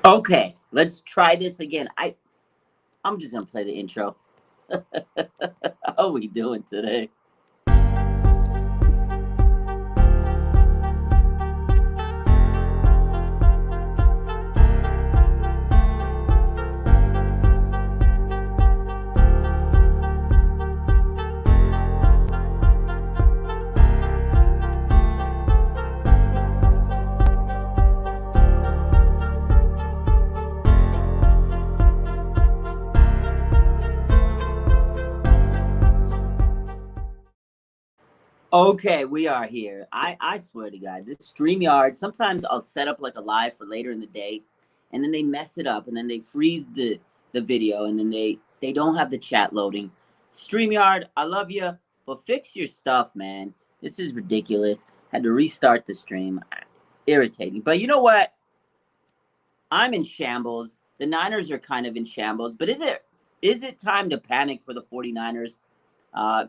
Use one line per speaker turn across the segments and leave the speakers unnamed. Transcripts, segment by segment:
Okay, let's try this again. I'm just gonna play the intro. How are we doing today? Okay, we are here. I swear to God, this StreamYard, sometimes I'll set up like a live for later in the day, and then they mess it up, and then they freeze the video, and then they don't have the chat loading. StreamYard, I love you, but fix your stuff, man. This is ridiculous. Had to restart the stream. Irritating. But you know what? I'm in shambles. The Niners are kind of in shambles, but is it time to panic for the 49ers?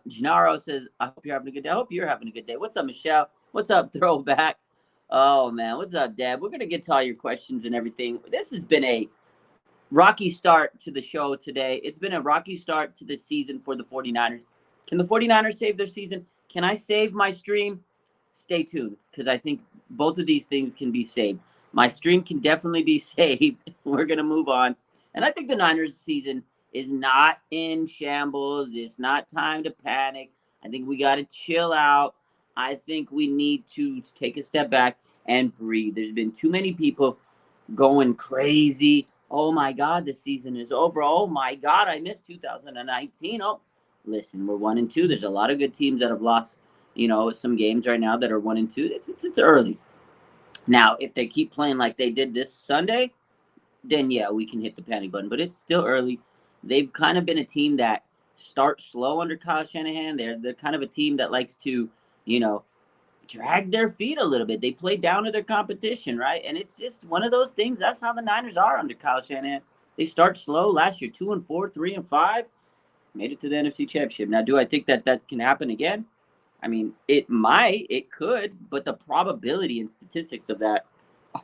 Gennaro says, I hope you're having a good day. I hope you're having a good day. What's up, Michelle? What's up, Throwback? Oh, man. What's up, Dad? We're going to get to all your questions and everything. This has been a rocky start to the show today. It's been a rocky start to the season for the 49ers. Can the 49ers save their season? Can I save my stream? Stay tuned, because I think both of these things can be saved. My stream can definitely be saved. We're going to move on. And I think the Niners season is not in shambles. It's not time to panic. I think we got to chill out. I think we need to take a step back and breathe. There's been too many people going crazy. Oh my God, the season is over. Oh my God, I missed 2019. Oh, listen, we're 1-2. There's a lot of good teams that have lost, some games right now that are 1-2. It's early. Now, if they keep playing like they did this Sunday, then yeah, we can hit the panic button. But it's still early. They've kind of been a team that starts slow under Kyle Shanahan. They're kind of a team that likes to, you know, drag their feet a little bit. They play down to their competition, right? And it's just one of those things. That's how the Niners are under Kyle Shanahan. They start slow. Last year, 2-4, 3-5, made it to the NFC Championship. Now, do I think that can happen again? I mean, it could, but the probability and statistics of that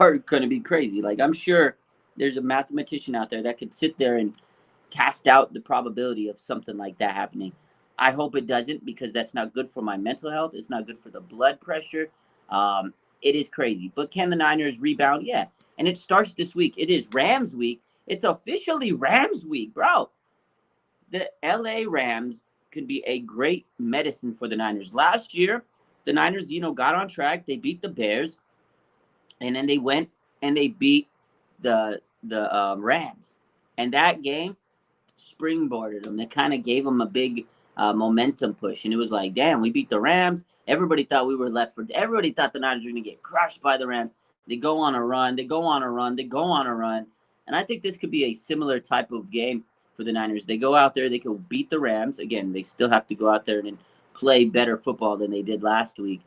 are going to be crazy. Like, I'm sure there's a mathematician out there that could sit there and cast out the probability of something like that happening. I hope it doesn't, because that's not good for my mental health. It's not good for the blood pressure. It is crazy. But can the Niners rebound? Yeah. And it starts this week. It is Rams week. It's officially Rams week, bro. The LA Rams could be a great medicine for the Niners. Last year, the Niners, got on track. They beat the Bears, and then they went and they beat the Rams. And that game springboarded them. They kind of gave them a big momentum push. And it was like, damn, we beat the Rams. Everybody thought we were left for. Everybody thought the Niners were going to get crushed by the Rams. They go on a run. They go on a run. They go on a run. And I think this could be a similar type of game for the Niners. They go out there. They could beat the Rams. Again, they still have to go out there and play better football than they did last week,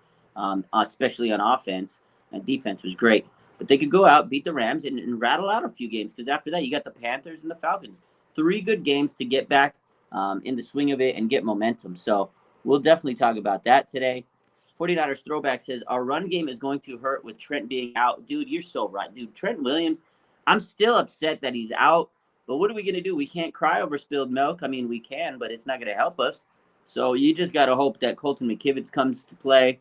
especially on offense. And defense was great. But they could go out, beat the Rams, and rattle out a few games, because after that, you got the Panthers and the Falcons. 3 good games to get back in the swing of it and get momentum. So we'll definitely talk about that today. 49ers Throwback says, our run game is going to hurt with Trent being out. Dude, you're so right. Dude, Trent Williams, I'm still upset that he's out. But what are we going to do? We can't cry over spilled milk. I mean, we can, but it's not going to help us. So you just got to hope that Colton McKivitz comes to play.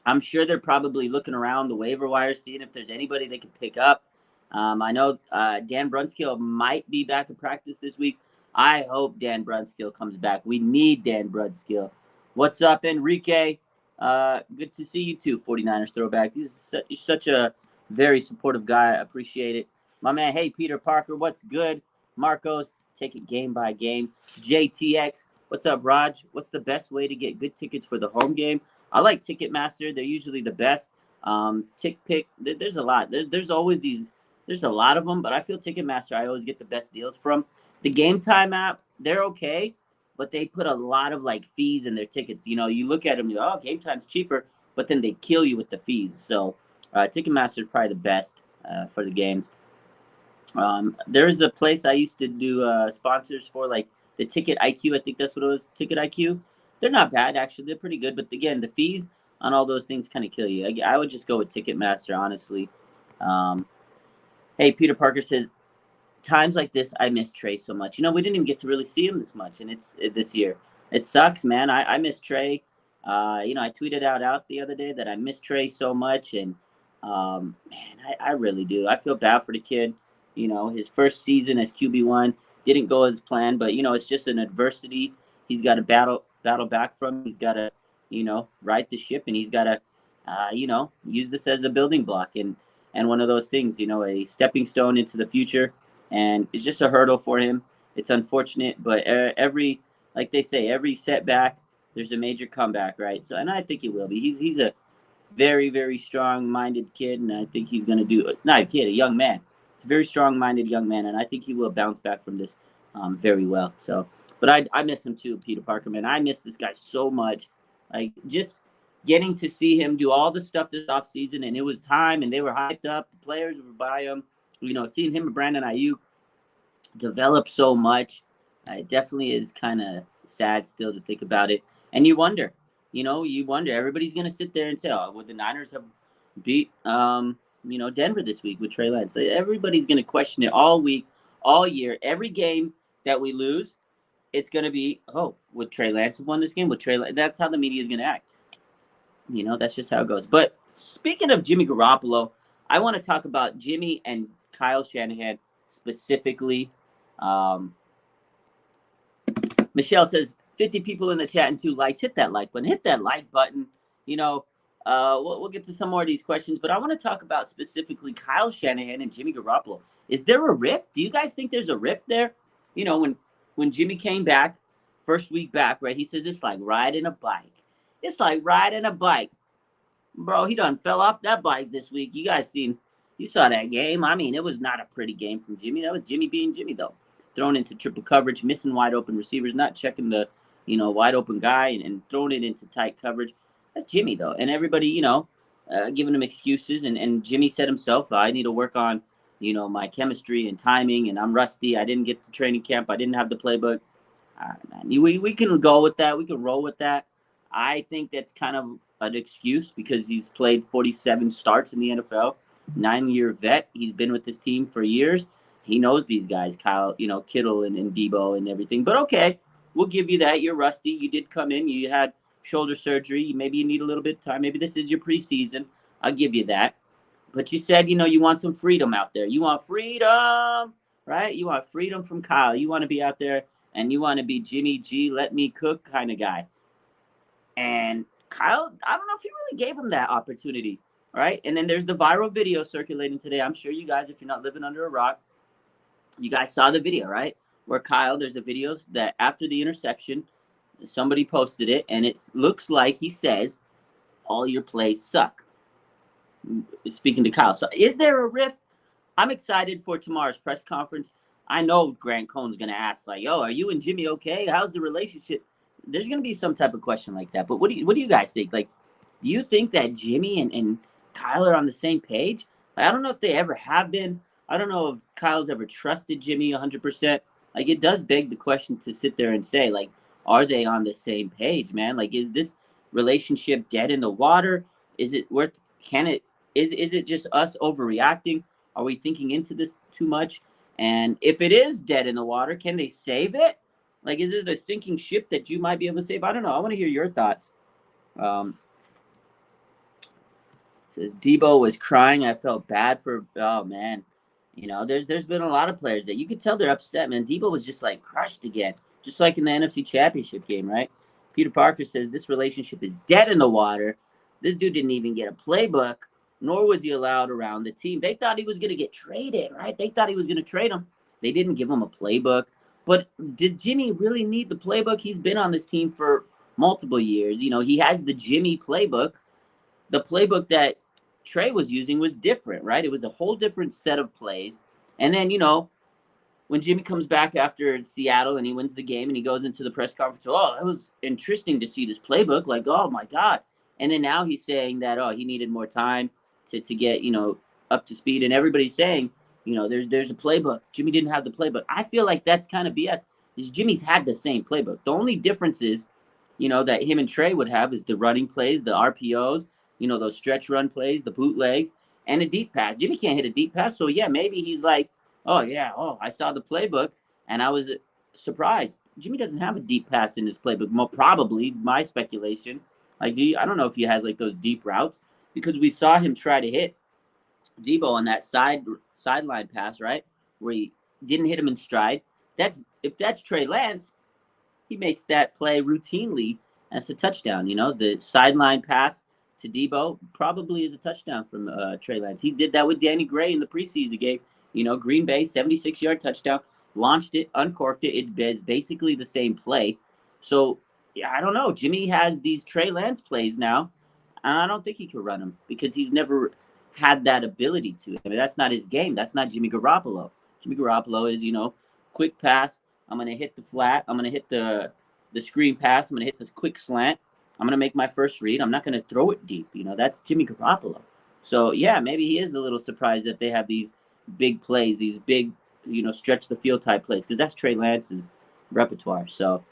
I'm sure they're probably looking around the waiver wire, seeing if there's anybody they can pick up. I know Dan Brunskill might be back in practice this week. I hope Dan Brunskill comes back. We need Dan Brunskill. What's up, Enrique? Good to see you too, 49ers Throwback. He's such a very supportive guy. I appreciate it. My man, hey, Peter Parker, what's good? Marcos, take it game by game. JTX, what's up, Raj? What's the best way to get good tickets for the home game? I like Ticketmaster. They're usually the best. TickPick, there's a lot. There's always these. There's a lot of them, but I feel Ticketmaster, I always get the best deals from. The Game Time app, they're okay, but they put a lot of fees in their tickets. You look at them, Game Time's cheaper, but then they kill you with the fees. So Ticketmaster is probably the best for the games. There's a place I used to do sponsors for, like the Ticket IQ. I think that's what it was, Ticket IQ. They're not bad, actually. They're pretty good. But again, the fees on all those things kind of kill you. I would just go with Ticketmaster, honestly. Hey, Peter Parker says, times like this, I miss Trey so much. We didn't even get to really see him this much, and it's this year. It sucks, man. I miss Trey. I tweeted out the other day that I miss Trey so much, and man, I really do. I feel bad for the kid. His first season as QB1 didn't go as planned, but it's just an adversity. He's got to battle back from. He's got to, right the ship, and he's got to, use this as a building block and one of those things, a stepping stone into the future. And it's just a hurdle for him. It's unfortunate, but like they say, every setback, there's a major comeback, right? So, and I think he will be. He's a very, very strong-minded kid, and I think he's going to do it. Not a kid, a young man. It's a very strong-minded young man, and I think he will bounce back from this very well. So, but I miss him too, Peter Parker, man. I miss this guy so much. Like, just getting to see him do all the stuff this offseason, and it was time, and they were hyped up. The players were by him. Seeing him and Brandon Ayuk develop so much, it definitely is kind of sad still to think about it. And you wonder, everybody's going to sit there and say, oh, would the Niners have beat, Denver this week with Trey Lance? Everybody's going to question it all week, all year. Every game that we lose, it's going to be, oh, would Trey Lance have won this game? Would Trey Lance? That's how the media is going to act. That's just how it goes. But speaking of Jimmy Garoppolo, I want to talk about Jimmy and Kyle Shanahan specifically. Michelle says 50 people in the chat and 2 likes. Hit that like button. Hit that like button. We'll get to some more of these questions, but I want to talk about specifically Kyle Shanahan and Jimmy Garoppolo. Is there a rift? Do you guys think there's a rift there? When Jimmy came back, first week back, right? He says it's like riding a bike. It's like riding a bike. Bro, he done fell off that bike this week. You saw that game. I mean, it was not a pretty game from Jimmy. That was Jimmy being Jimmy, though. Thrown into triple coverage, missing wide open receivers, not checking the, wide open guy and throwing it into tight coverage. That's Jimmy, though. And everybody, giving him excuses. And Jimmy said himself, I need to work on, my chemistry and timing, and I'm rusty. I didn't get to training camp. I didn't have the playbook. All right, man. We can go with that. We can roll with that. I think that's kind of an excuse because he's played 47 starts in the NFL, 9-year vet. He's been with this team for years. He knows these guys, Kyle, Kittle and Debo and everything. But okay, we'll give you that. You're rusty. You did come in. You had shoulder surgery. Maybe you need a little bit of time. Maybe this is your preseason. I'll give you that. But you said, you want some freedom out there. You want freedom, right? You want freedom from Kyle. You want to be out there and you want to be Jimmy G, let me cook kind of guy. And Kyle, I don't know if he really gave him that opportunity, right? And then there's the viral video circulating today. I'm sure you guys, if you're not living under a rock, you guys saw the video, right? Where Kyle, there's a video that after the interception, somebody posted it, and it looks like he says, all your plays suck. Speaking to Kyle. So is there a rift? I'm excited for tomorrow's press conference. I know Grant Cohn's going to ask, like, yo, are you and Jimmy okay? How's the relationship? There's going to be some type of question like that. But what do you guys think? Like, do you think that Jimmy and Kyle are on the same page? Like, I don't know if they ever have been. I don't know if Kyle's ever trusted Jimmy 100%. Like, it does beg the question to sit there and say, like, are they on the same page, man? Like, is this relationship dead in the water? Is it worth? Is it just us overreacting? Are we thinking into this too much? And if it is dead in the water, can they save it? Like, is it a sinking ship that you might be able to save? I don't know. I want to hear your thoughts. Says Debo was crying. I felt bad for. Oh man, there's been a lot of players that you could tell they're upset. Man, Debo was just like crushed again, just like in the NFC Championship game, right? Peter Parker says this relationship is dead in the water. This dude didn't even get a playbook, nor was he allowed around the team. They thought he was going to get traded, right? They thought he was going to trade him. They didn't give him a playbook. But did Jimmy really need the playbook? He's been on this team for multiple years. He has the Jimmy playbook. The playbook that Trey was using was different, right? It was a whole different set of plays. And then, when Jimmy comes back after Seattle and he wins the game and he goes into the press conference, oh, it was interesting to see this playbook. Like, oh, my God. And then now he's saying that, oh, he needed more time to get, up to speed. And everybody's saying, there's a playbook. Jimmy didn't have the playbook. I feel like that's kind of BS. Jimmy's had the same playbook. The only difference is, that him and Trey would have is the running plays, the RPOs, those stretch run plays, the bootlegs. and a deep pass. Jimmy can't hit a deep pass. So, yeah, maybe he's like, oh, yeah, I saw the playbook, and I was surprised. Jimmy doesn't have a deep pass in his playbook. More probably, my speculation. Like, I don't know if he has, like, those deep routes, because we saw him try to hit Debo on that sideline pass, right, where he didn't hit him in stride. If that's Trey Lance, he makes that play routinely as a touchdown. The sideline pass to Debo probably is a touchdown from Trey Lance. He did that with Danny Gray in the preseason game. Green Bay, 76-yard touchdown, launched it, uncorked it. It's basically the same play. So, yeah, I don't know. Jimmy has these Trey Lance plays now, and I don't think he can run them because he's never had that ability to. I mean, that's not his game. That's not Jimmy Garoppolo. Jimmy Garoppolo is, quick pass. I'm going to hit the flat. I'm going to hit the screen pass. I'm going to hit this quick slant. I'm going to make my first read. I'm not going to throw it deep. That's Jimmy Garoppolo. So, yeah, maybe he is a little surprised that they have these big plays, these big, stretch the field type plays, because that's Trey Lance's repertoire. So,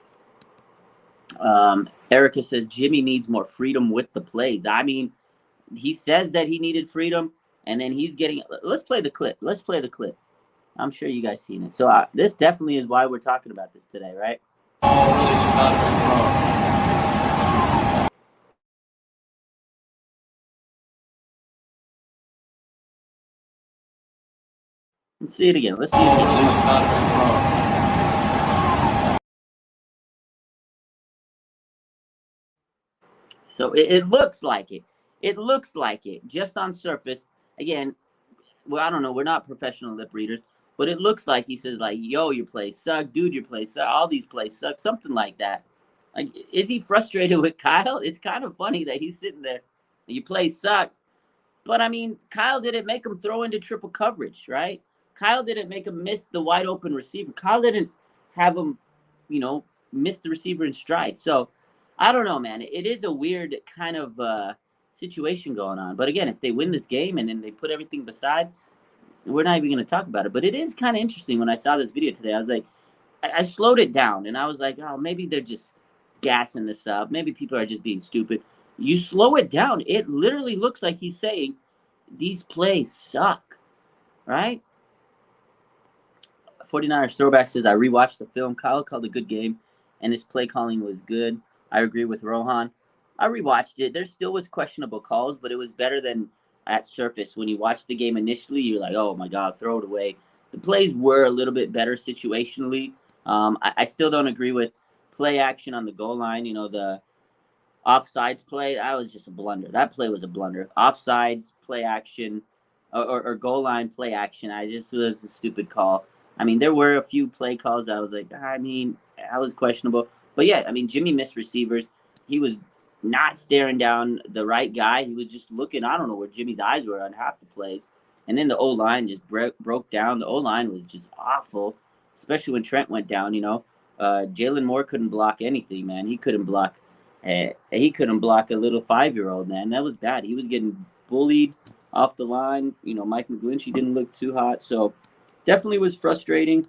Erica says Jimmy needs more freedom with the plays. I mean, he says that he needed freedom, and then he's getting. Let's play the clip. I'm sure you guys seen it. So this definitely is why we're talking about this today, right? Let's see it again. So it looks like it. It looks like it just on surface. Again, well, I don't know. We're not professional lip readers, but it looks like he says like, "Yo, your plays suck, dude. Your plays suck. All these plays suck." Something like that. Like, is he frustrated with Kyle? It's kind of funny that he's sitting there. Your plays suck, but I mean, Kyle didn't make him throw into triple coverage, right? Kyle didn't make him miss the wide open receiver. Kyle didn't have him, miss the receiver in stride. So I don't know, man. It is a weird kind of situation going on. But again, if they win this game and then they put everything beside, we're not even going to talk about it. But it is kind of interesting. When I saw this video today, I was like, I slowed it down and I was like, oh, maybe they're just gassing this up. Maybe people are just being stupid. You slow it down. It literally looks like he's saying these plays suck, right? 49ers Throwback says, I rewatched the film. Kyle called a good game, and his play calling was good. I agree with Rohan. I rewatched it. There still was questionable calls, but it was better than at surface. When you watch the game initially, you're like, oh, my God, throw it away. The plays were a little bit better situationally. I still don't agree with play action on the goal line. The offsides play, that was just a blunder. That play was a blunder. Offsides, play action, or goal line play action, was a stupid call. I mean, there were a few play calls that I was like, I was questionable. But yeah, I mean, Jimmy missed receivers. He was not staring down the right guy. He was just looking, I don't know where Jimmy's eyes were on half the plays. And then the O-line just broke down. The O-line was just awful, especially when Trent went down, Jalen Moore couldn't block anything, man. He couldn't block a little 5-year-old, man. That was bad. He was getting bullied off the line. Mike McGlinchey didn't look too hot. So definitely was frustrating.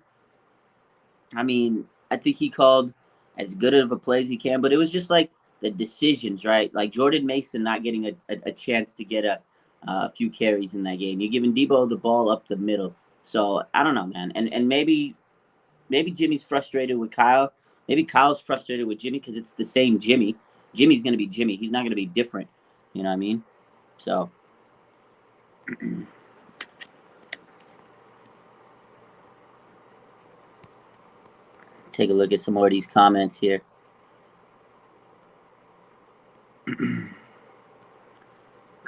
I mean, I think he called as good of a play as he can, but it was just like the decisions, right? Like Jordan Mason not getting a chance to get a few carries in that game. You're giving Debo the ball up the middle. So I don't know, man. And maybe Jimmy's frustrated with Kyle. Maybe Kyle's frustrated with Jimmy because it's the same Jimmy. Jimmy's going to be Jimmy. He's not going to be different. You know what I mean? So take a look at some more of these comments here.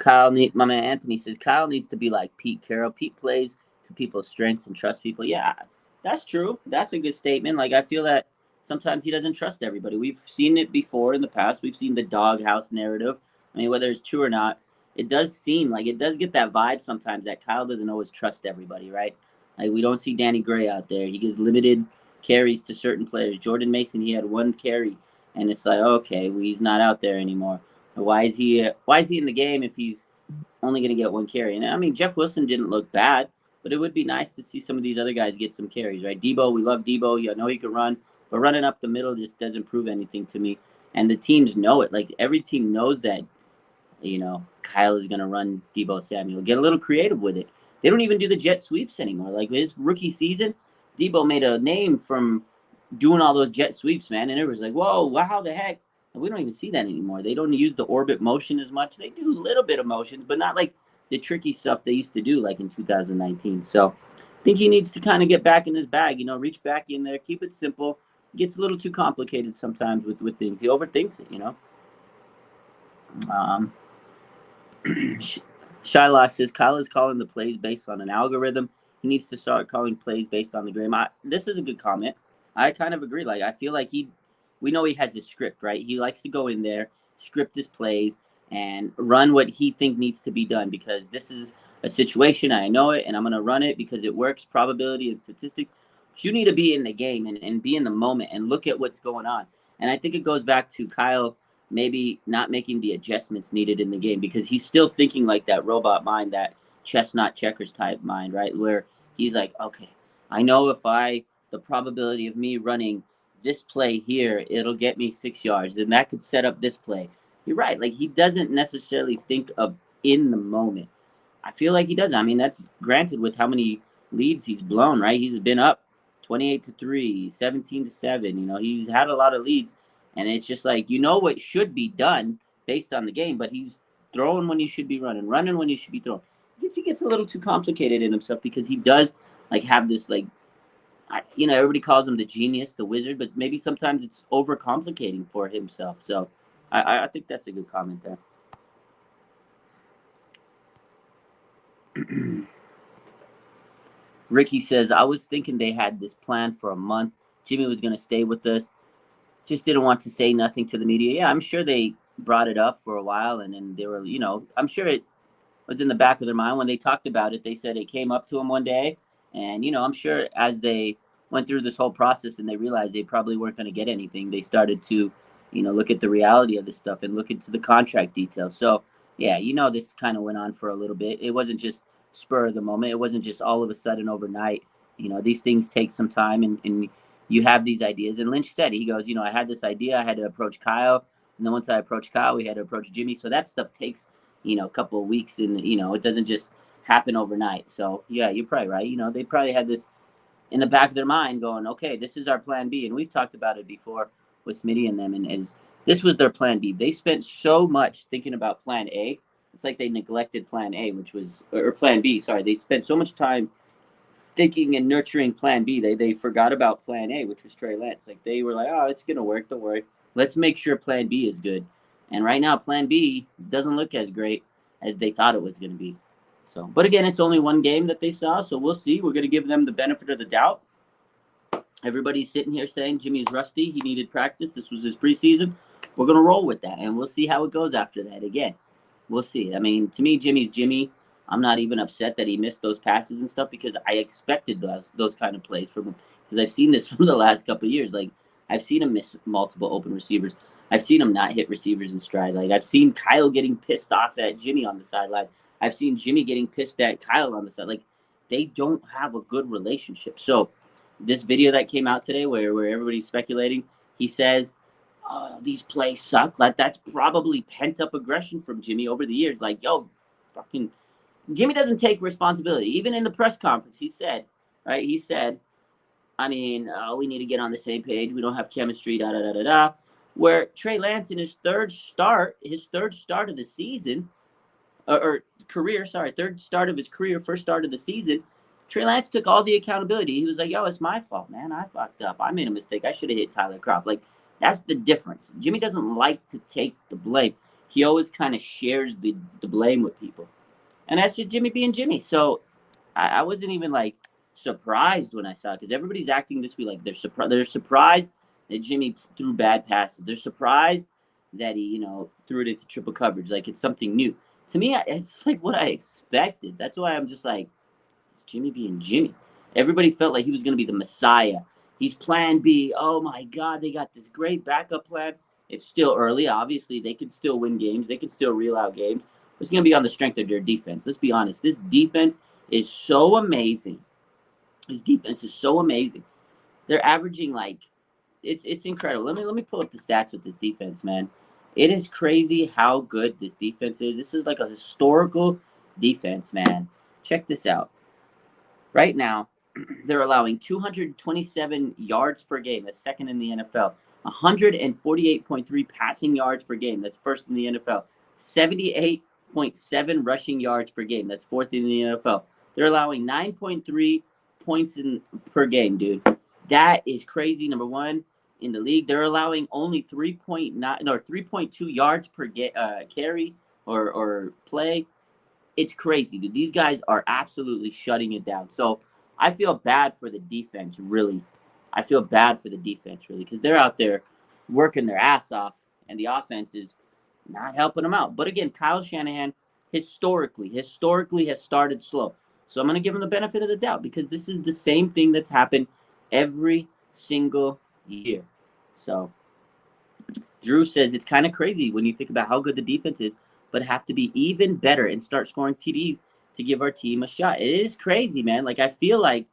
My man Anthony says, Kyle needs to be like Pete Carroll. Pete plays to people's strengths and trusts people. Yeah, that's true. That's a good statement. Like, I feel that sometimes he doesn't trust everybody. We've seen it before in the past. We've seen the doghouse narrative. I mean, whether it's true or not, it does seem like it does get that vibe sometimes that Kyle doesn't always trust everybody, right? Like, we don't see Danny Gray out there. He gives limited carries to certain players. Jordan Mason, he had one carry, and it's like, okay, well, he's not out there anymore. Why is he in the game if he's only going to get one carry? And I mean, Jeff Wilson didn't look bad, but it would be nice to see some of these other guys get some carries, right? Debo, we love Debo. I know he can run, but running up the middle just doesn't prove anything to me. And the teams know it. Like, every team knows that Kyle is going to run Deebo Samuel. Get a little creative with it. They don't even do the jet sweeps anymore. Like his rookie season, Deebo made a name from doing all those jet sweeps, man. And it was like, whoa, wow, the heck? And we don't even see that anymore. They don't use the orbit motion as much. They do a little bit of motions, but not like the tricky stuff they used to do like in 2019. So I think he needs to kind of get back in his bag, reach back in there, keep it simple. It gets a little too complicated sometimes with things. He overthinks it. Um, Shylock says Kyle is calling the plays based on an algorithm. He needs to start calling plays based on the game. This is a good comment. I kind of agree. Like I feel like we know he has a script, right? He likes to go in there, script his plays, and run what he think needs to be done because this is a situation. I know it, and I'm gonna run it because it works. Probability and statistics. But you need to be in the game and be in the moment and look at what's going on. And I think it goes back to Kyle maybe not making the adjustments needed in the game because he's still thinking like that robot mind, that chestnut checkers type mind, right? Where he's like, okay, I know the probability of me running this play here, it'll get me 6 yards, and that could set up this play. You're right. Like he doesn't necessarily think of in the moment. I feel like he doesn't. I mean, that's granted with how many leads he's blown, right? He's been up 28-3, 17-7. He's had a lot of leads. And it's just like, what should be done based on the game, but he's throwing when he should be running when he should be throwing. He gets a little too complicated in himself because he does like have this like, everybody calls him the genius, the wizard, but maybe sometimes it's overcomplicating for himself. So I think that's a good comment there. Ricky says, I was thinking they had this plan for a month. Jimmy was going to stay with us. Just didn't want to say nothing to the media. Yeah, I'm sure they brought it up for a while, and then they were, I'm sure it was in the back of their mind when they talked about it. They said it came up to them one day, and I'm sure as they went through this whole process and they realized they probably weren't going to get anything, they started to, look at the reality of this stuff and look into the contract details. So yeah, this kind of went on for a little bit. It wasn't just spur of the moment. It wasn't just all of a sudden overnight. These things take some time, and you have these ideas. And Lynch said, he goes, I had this idea. I had to approach Kyle. And then once I approached Kyle, we had to approach Jimmy. So that stuff takes, a couple of weeks, and, it doesn't just happen overnight. So yeah, you're probably right. They probably had this in the back of their mind going, okay, this is our plan B. And we've talked about it before with Smitty and them. And this was their plan B. They spent so much thinking about plan A. It's like they neglected plan A, or plan B. Sorry. They spent so much time thinking and nurturing plan B. They forgot about plan A, which was Trey Lance. Like they were like, oh, it's going to work. Don't worry. Let's make sure plan B is good. And right now, plan B doesn't look as great as they thought it was going to be. So, but again, it's only one game that they saw. So we'll see. We're going to give them the benefit of the doubt. Everybody's sitting here saying Jimmy's rusty. He needed practice. This was his preseason. We're going to roll with that. And we'll see how it goes after that. Again, we'll see. I mean, to me, Jimmy's Jimmy. I'm not even upset that he missed those passes and stuff because I expected those kind of plays from him because I've seen this from the last couple of years. Like I've seen him miss multiple open receivers. I've seen him not hit receivers in stride. Like I've seen Kyle getting pissed off at Jimmy on the sidelines. I've seen Jimmy getting pissed at Kyle on the side. Like they don't have a good relationship. So this video that came out today where everybody's speculating, he says, oh, these plays suck. Like that's probably pent up aggression from Jimmy over the years. Like, yo, fucking Jimmy doesn't take responsibility. Even in the press conference, he said, right? He said, I mean, we need to get on the same page. We don't have chemistry, da-da-da-da-da. Where Trey Lance in his third start of the season, or career, sorry, third start of his career, first start of the season, Trey Lance took all the accountability. He was like, yo, it's my fault, man. I fucked up. I made a mistake. I should have hit Tyler Kroft. Like, that's the difference. Jimmy doesn't like to take the blame. He always kind of shares the blame with people. And that's just Jimmy being Jimmy. So I wasn't even like surprised when I saw it because everybody's acting this way. Like they're surprised that Jimmy threw bad passes. They're surprised that he, threw it into triple coverage. Like it's something new. To me, it's like what I expected. That's why I'm just like, it's Jimmy being Jimmy. Everybody felt like he was going to be the Messiah. He's plan B. Oh my God, they got this great backup plan. It's still early. Obviously, they could still win games. They could still reel out games. It's going to be on the strength of their defense. Let's be honest. This defense is so amazing. This defense is so amazing. They're averaging like it's incredible. Let me pull up the stats with this defense, man. It is crazy how good this defense is. This is like a historical defense, man. Check this out. Right now, they're allowing 227 yards per game. That's second in the NFL. 148.3 passing yards per game. That's first in the NFL. 78.7 rushing yards per game. That's fourth in the NFL. They're allowing 9.3 points per game, dude. That is crazy. Number one in the league. They're allowing only 3.2 yards per carry or play. It's crazy, dude. These guys are absolutely shutting it down. So I feel bad for the defense, really. I feel bad for the defense, really, because they're out there working their ass off, and the offense is not helping them out. But again, Kyle Shanahan historically has started slow. So I'm going to give him the benefit of the doubt because this is the same thing that's happened every single year. So Drew says it's kind of crazy when you think about how good the defense is, but have to be even better and start scoring TDs to give our team a shot. It is crazy, man. Like I feel like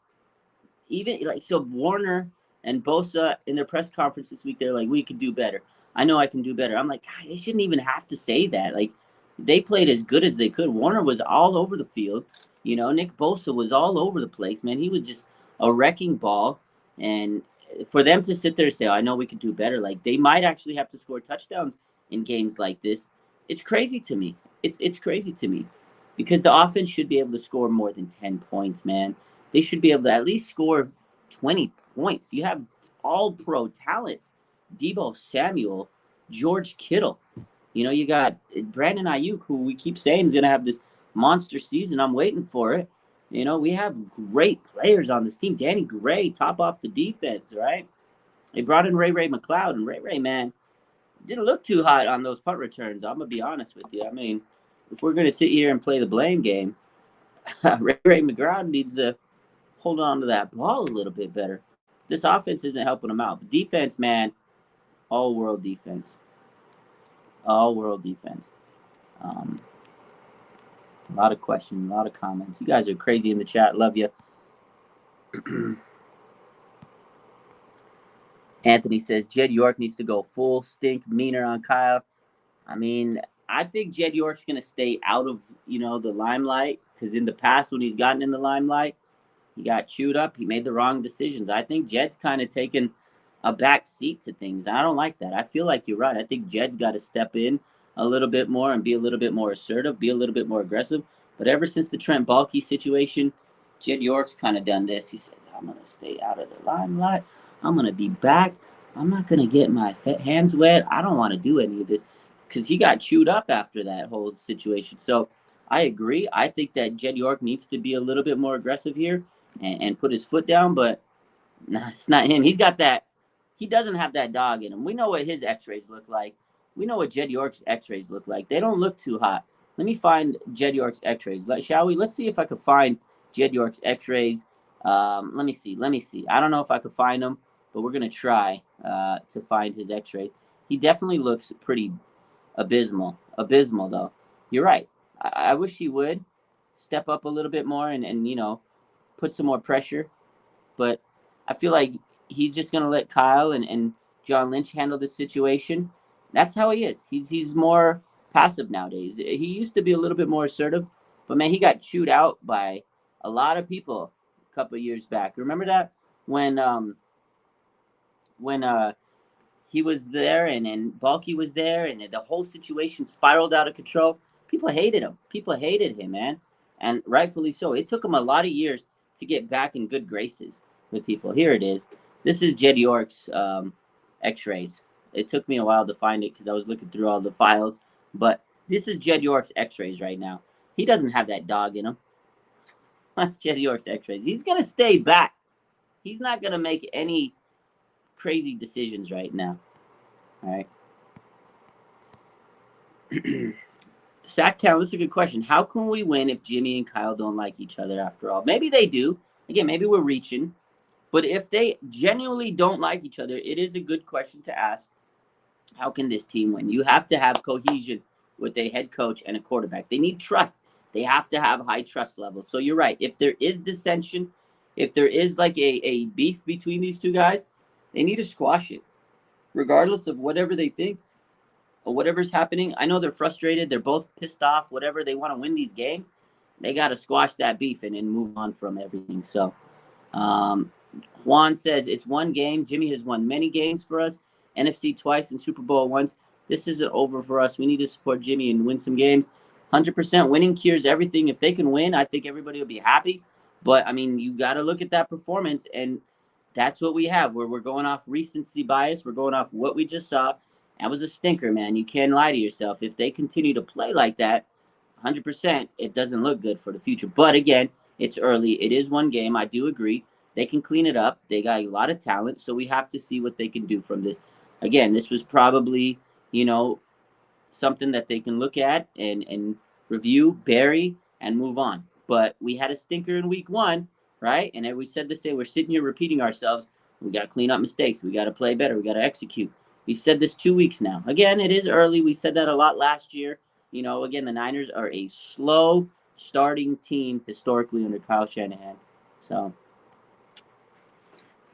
even like so Warner and Bosa in their press conference this week, they're like, we could do better. I know I can do better. I'm like, God, they shouldn't even have to say that. Like they played as good as they could. Warner was all over the field. You know, Nick Bosa was all over the place, man. He was just a wrecking ball. And for them to sit there and say, oh, I know we could do better, like they might actually have to score touchdowns in games like this. It's crazy to me. It's crazy to me because the offense should be able to score more than 10 points, man. They should be able to at least score 20 points. You have all pro talents. Deebo Samuel, George Kittle. You know, you got Brandon Ayuk, who we keep saying is going to have this monster season. I'm waiting for it. You know, we have great players on this team. Danny Gray, top off the defense, right? They brought in Ray McCloud, and Ray, man, didn't look too hot on those punt returns. I'm going to be honest with you. I mean, if we're going to sit here and play the blame game, Ray McCloud needs to hold on to that ball a little bit better. This offense isn't helping them out. But defense, man, all world defense. All world defense. A lot of questions, a lot of comments. You guys are crazy in the chat. Love you. Anthony says Jed York needs to go full stink meaner on Kyle. I mean, I think Jed York's going to stay out of, the limelight because in the past when he's gotten in the limelight, he got chewed up. He made the wrong decisions. I think Jed's kind of taken a back seat to things. I don't like that. I feel like you're right. I think Jed's got to step in a little bit more and be a little bit more assertive, be a little bit more aggressive. But ever since the Trent Baalke situation, Jed York's kind of done this. He says, I'm going to stay out of the limelight. I'm going to be back. I'm not going to get my hands wet. I don't want to do any of this because he got chewed up after that whole situation. So I agree. I think that Jed York needs to be a little bit more aggressive here and put his foot down, but nah, it's not him. He's got that. He doesn't have that dog in him. We know what his x-rays look like. We know what Jed York's x-rays look like. They don't look too hot. Let me find Jed York's x-rays. Shall we? Let's see if I can find Jed York's x-rays. Let me see. I don't know if I could find them, but we're going to try to find his x-rays. He definitely looks pretty abysmal. Abysmal, though. You're right. I wish he would step up a little bit more and put some more pressure. But I feel like he's just going to let Kyle and John Lynch handle the situation. That's how he is. He's more passive nowadays. He used to be a little bit more assertive, but man, he got chewed out by a lot of people a couple of years back. Remember that when he was there and Baalke was there and the whole situation spiraled out of control? People hated him. People hated him, man, and rightfully so. It took him a lot of years to get back in good graces with people. Here it is. This is Jed York's x-rays. It took me a while to find it because I was looking through all the files, but this is Jed York's x-rays right now. He doesn't have that dog in him. That's Jed York's x-rays. He's going to stay back. He's not going to make any crazy decisions right now. All right. Sacktown, this is a good question. How can we win if Jimmy and Kyle don't like each other after all? Maybe they do. Again, maybe we're reaching. But if they genuinely don't like each other, it is a good question to ask. How can this team win? You have to have cohesion with a head coach and a quarterback. They need trust. They have to have high trust levels. So you're right. If there is dissension, if there is like a beef between these two guys, they need to squash it. Regardless of whatever they think or whatever's happening. I know they're frustrated. They're both pissed off, whatever. They want to win these games. They got to squash that beef and move on from everything. So um, Juan says it's one game. Jimmy has won many games for us, NFC twice and Super Bowl once. This isn't over for us. We need to support Jimmy and win some games. 100% winning cures everything. If they can win, I think everybody will be happy. But I mean, you got to look at that performance, and that's what we have. Where we're going off recency bias. We're going off what we just saw. That was a stinker, man. You can't lie to yourself. If they continue to play like that, 100%, it doesn't look good for the future. But again, it's early. It is one game. I do agree. They can clean it up. They got a lot of talent, so we have to see what they can do from this. Again, this was probably, something that they can look at and review, bury, and move on. But we had a stinker in week 1, right? And we said to say we're sitting here repeating ourselves. We got to clean up mistakes. We got to play better. We got to execute. We've said this 2 weeks now. Again, it is early. We said that a lot last year. Again, the Niners are a slow starting team historically under Kyle Shanahan. So,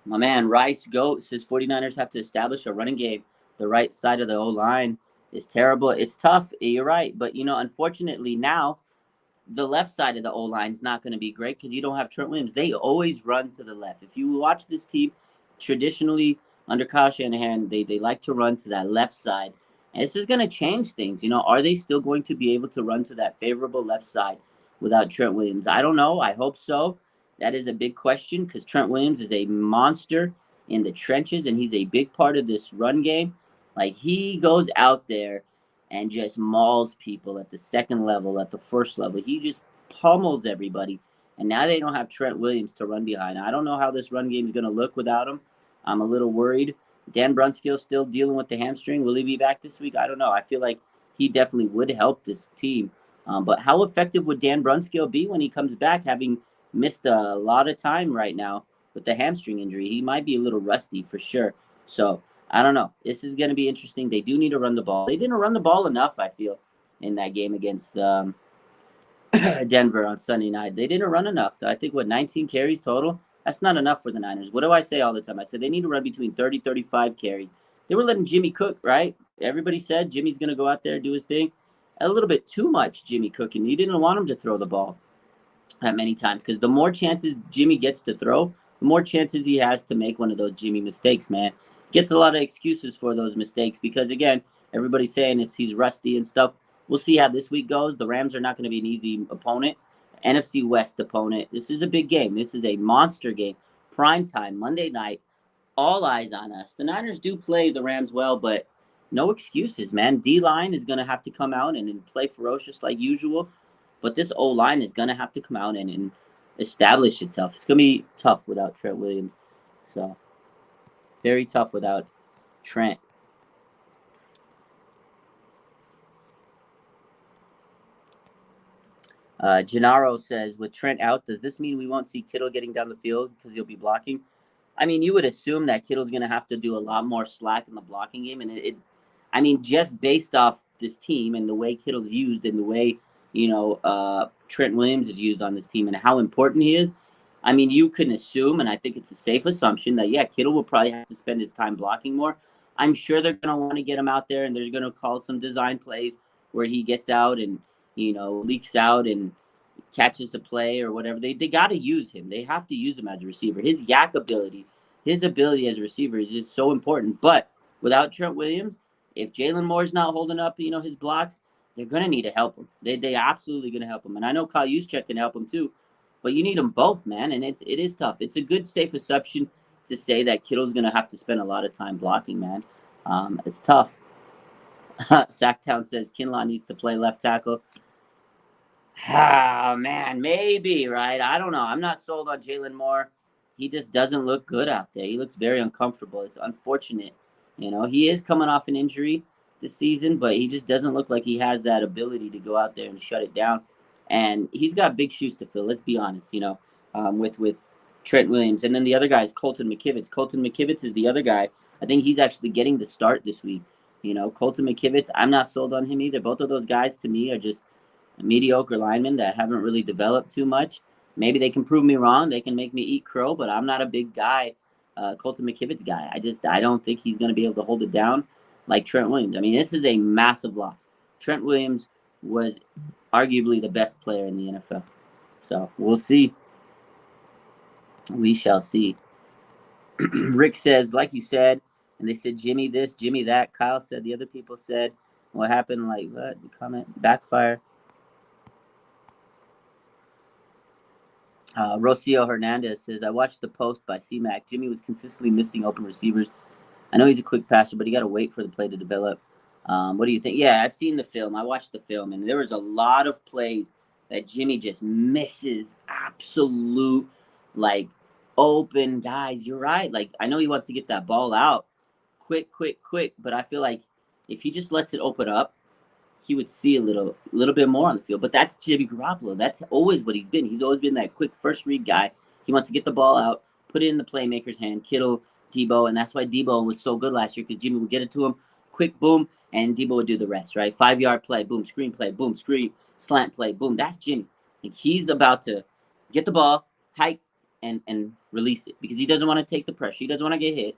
my man, Rice Goat says 49ers have to establish a running game. The right side of the O-line is terrible. It's tough. You're right. But, unfortunately now, the left side of the O-line is not going to be great because you don't have Trent Williams. They always run to the left. If you watch this team, traditionally under Kyle Shanahan, they like to run to that left side. And this is going to change things. Are they still going to be able to run to that favorable left side without Trent Williams? I don't know. I hope so. That is a big question because Trent Williams is a monster in the trenches, and he's a big part of this run game. Like, he goes out there and just mauls people at the second level, at the first level. He just pummels everybody. And now they don't have Trent Williams to run behind. I don't know how this run game is going to look without him. I'm a little worried. Dan Brunskill still dealing with the hamstring. Will he be back this week? I don't know. I feel like he definitely would help this team. But how effective would Dan Brunskill be when he comes back, having missed a lot of time right now with the hamstring injury? He might be a little rusty for sure. So I don't know. This is going to be interesting. They do need to run the ball. They didn't run the ball enough, I feel, in that game against Denver on Sunday night. They didn't run enough. I think, 19 carries total? That's not enough for the Niners. What do I say all the time? I said they need to run between 30, 35 carries. They were letting Jimmy cook, right? Everybody said Jimmy's going to go out there and do his thing. A little bit too much Jimmy cooking. You didn't want him to throw the ball that many times because the more chances Jimmy gets to throw, the more chances he has to make one of those Jimmy mistakes, man. Gets a lot of excuses for those mistakes because, again, everybody's saying he's rusty and stuff. We'll see how this week goes. The Rams are not going to be an easy opponent. NFC West opponent. This is a big game. This is a monster game. Prime time, Monday night. All eyes on us. The Niners do play the Rams well, but no excuses, man. D-line is going to have to come out and play ferocious like usual. But this O-line is going to have to come out and establish itself. It's going to be tough without Trent Williams. So, very tough without Trent. Gennaro says, with Trent out, does this mean we won't see Kittle getting down the field because he'll be blocking? I mean, you would assume that Kittle's going to have to do a lot more slack in the blocking game. And just based off this team and the way Kittle's used and the way, Trent Williams is used on this team and how important he is, I mean, you can assume, and I think it's a safe assumption that, yeah, Kittle will probably have to spend his time blocking more. I'm sure they're going to want to get him out there and they're going to call some design plays where he gets out and, leaks out and catches a play or whatever. They got to use him. They have to use him as a receiver. His yak ability, his ability as a receiver is just so important. But without Trent Williams, if Jalen Moore's not holding up, his blocks, they're going to need to help him. They absolutely going to help him. And I know Kyle Juszczyk can help him too, but you need them both, man. And it is tough. It's a good, safe assumption to say that Kittle's going to have to spend a lot of time blocking, man. It's tough. Sacktown says Kinlaw needs to play left tackle. Man, maybe, right? I don't know. I'm not sold on Jalen Moore. He just doesn't look good out there. He looks very uncomfortable. It's unfortunate. He is coming off an injury this season, but he just doesn't look like he has that ability to go out there and shut it down. And he's got big shoes to fill, let's be honest, with Trent Williams. And then the other guy is Colton McKivitz. Colton McKivitz is the other guy. I think he's actually getting the start this week. Colton McKivitz, I'm not sold on him either. Both of those guys, to me, are just mediocre linemen that haven't really developed too much. Maybe they can prove me wrong. They can make me eat crow, but I'm not a big guy, Colton McKivitz guy. I don't think he's going to be able to hold it down. like Trent Williams. I mean, this is a massive loss. Trent Williams was arguably the best player in the NFL. So we'll see. We shall see. Rick says, like you said, and they said Jimmy this, Jimmy that. Kyle said the other people said, what happened? Like what? The comment backfire. Rocio Hernandez says, I watched the post by C-Mac. Jimmy was consistently missing open receivers. I know he's a quick passer, but you got to wait for the play to develop. What do you think? Yeah, I've seen the film. I watched the film, and there was a lot of plays that Jimmy just misses absolute, like, open guys. You're right. Like, I know he wants to get that ball out quick, but I feel like if he just lets it open up, he would see a little bit more on the field. But that's Jimmy Garoppolo. That's always what he's been. He's always been that quick first read guy. He wants to get the ball out, put it in the playmaker's hand, Kittle, Debo, and that's why Debo was so good last year because Jimmy would get it to him, quick boom, and Debo would do the rest, right? 5-yard play, boom, screen play, boom, screen, slant play, boom. That's Jimmy. Like he's about to get the ball, hike, and release it because he doesn't want to take the pressure. He doesn't want to get hit.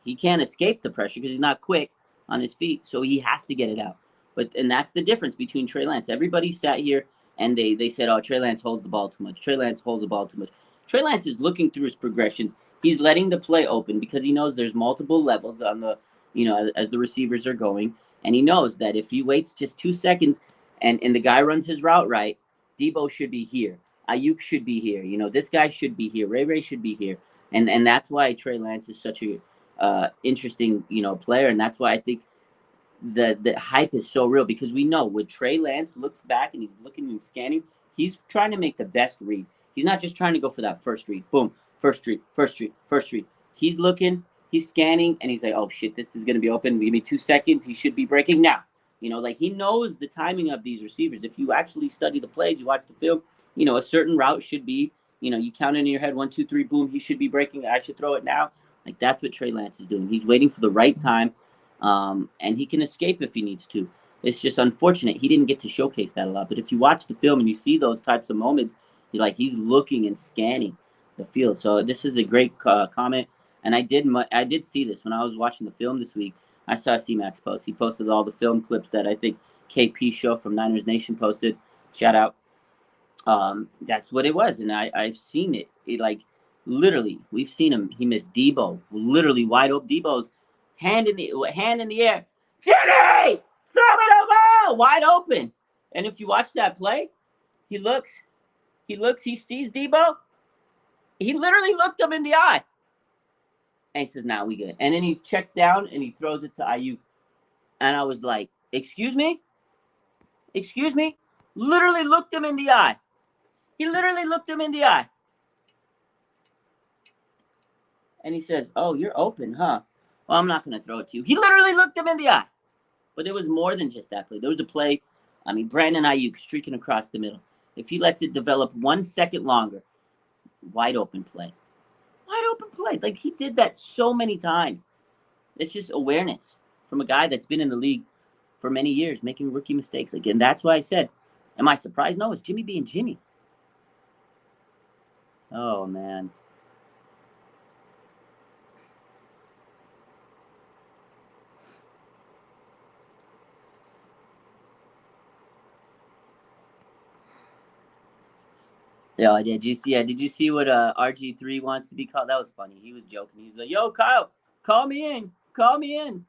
He can't escape the pressure because he's not quick on his feet, so he has to get it out. And that's the difference between Trey Lance. Everybody sat here and they said, oh, Trey Lance holds the ball too much. Trey Lance holds the ball too much. Trey Lance is looking through his progressions. He's letting the play open because he knows there's multiple levels on the, as the receivers are going. And he knows that if he waits just 2 seconds and the guy runs his route right, Debo should be here. Ayuk should be here. This guy should be here. Ray should be here. And that's why Trey Lance is such a interesting, player. And that's why I think the hype is so real because we know when Trey Lance looks back and he's looking and scanning, he's trying to make the best read. He's not just trying to go for that first read. Boom, first read. He's looking, he's scanning, and he's like, oh shit, this is going to be open. Give me 2 seconds. He should be breaking now. Like he knows the timing of these receivers. If you actually study the plays, you watch the film, a certain route should be, you count in your head, 1, 2, 3, boom, he should be breaking. I should throw it now. Like that's what Trey Lance is doing. He's waiting for the right time. And he can escape if he needs to. It's just unfortunate he didn't get to showcase that a lot. But if you watch the film and you see those types of moments, he's looking and scanning the field. So this is a great comment. And I did see this when I was watching the film this week. I saw C-Max post. He posted all the film clips that I think KP Show from Niners Nation posted. Shout out. That's what it was, and I've seen it. Literally, we've seen him. He missed Debo, literally wide open. Debo's hand in the air. Jimmy, throw it over, wide open. And if you watch that play, he sees Debo. He literally looked him in the eye. And he says, nah, we good. And then he checked down and he throws it to Ayuk. And I was like, excuse me? Literally looked him in the eye. He literally looked him in the eye. And he says, oh, you're open, huh? Well, I'm not going to throw it to you. He literally looked him in the eye. But there was more than just that play. There was a play, Brandon Ayuk streaking across the middle. If he lets it develop 1 second longer, wide open play. Like, he did that so many times. It's just awareness from a guy that's been in the league for many years, making rookie mistakes. Again, that's why I said, am I surprised? No, it's Jimmy being Jimmy. Oh, man. Yeah, did you see what RG3 wants to be called? That was funny. He was joking. He was like, yo, Kyle, call me in. Call me in.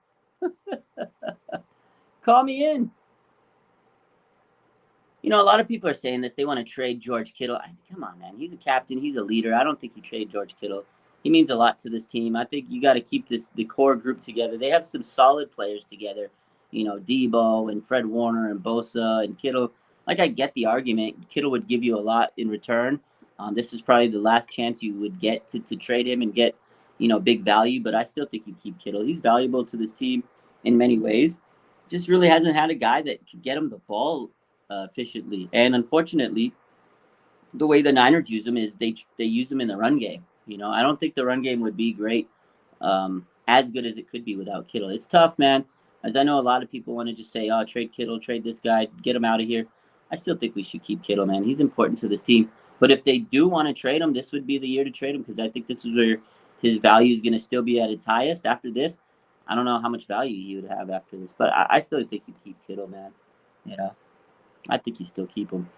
A lot of people are saying this. They want to trade George Kittle. Come on, man. He's a captain. He's a leader. I don't think you trade George Kittle. He means a lot to this team. I think you got to keep the core group together. They have some solid players together. Debo and Fred Warner and Bosa and Kittle. Like, I get the argument. Kittle would give you a lot in return. This is probably the last chance you would get to trade him and get, big value. But I still think you keep Kittle. He's valuable to this team in many ways. Just really hasn't had a guy that could get him the ball efficiently. And unfortunately, the way the Niners use him is they use him in the run game. I don't think the run game would be great, as good as it could be without Kittle. It's tough, man. As I know a lot of people want to just say, oh, trade Kittle, trade this guy, get him out of here. I still think we should keep Kittle, man. He's important to this team. But if they do want to trade him, this would be the year to trade him because I think this is where his value is going to still be at its highest. After this, I don't know how much value he would have after this, but I still think you keep Kittle, man. You know, I think you still keep him.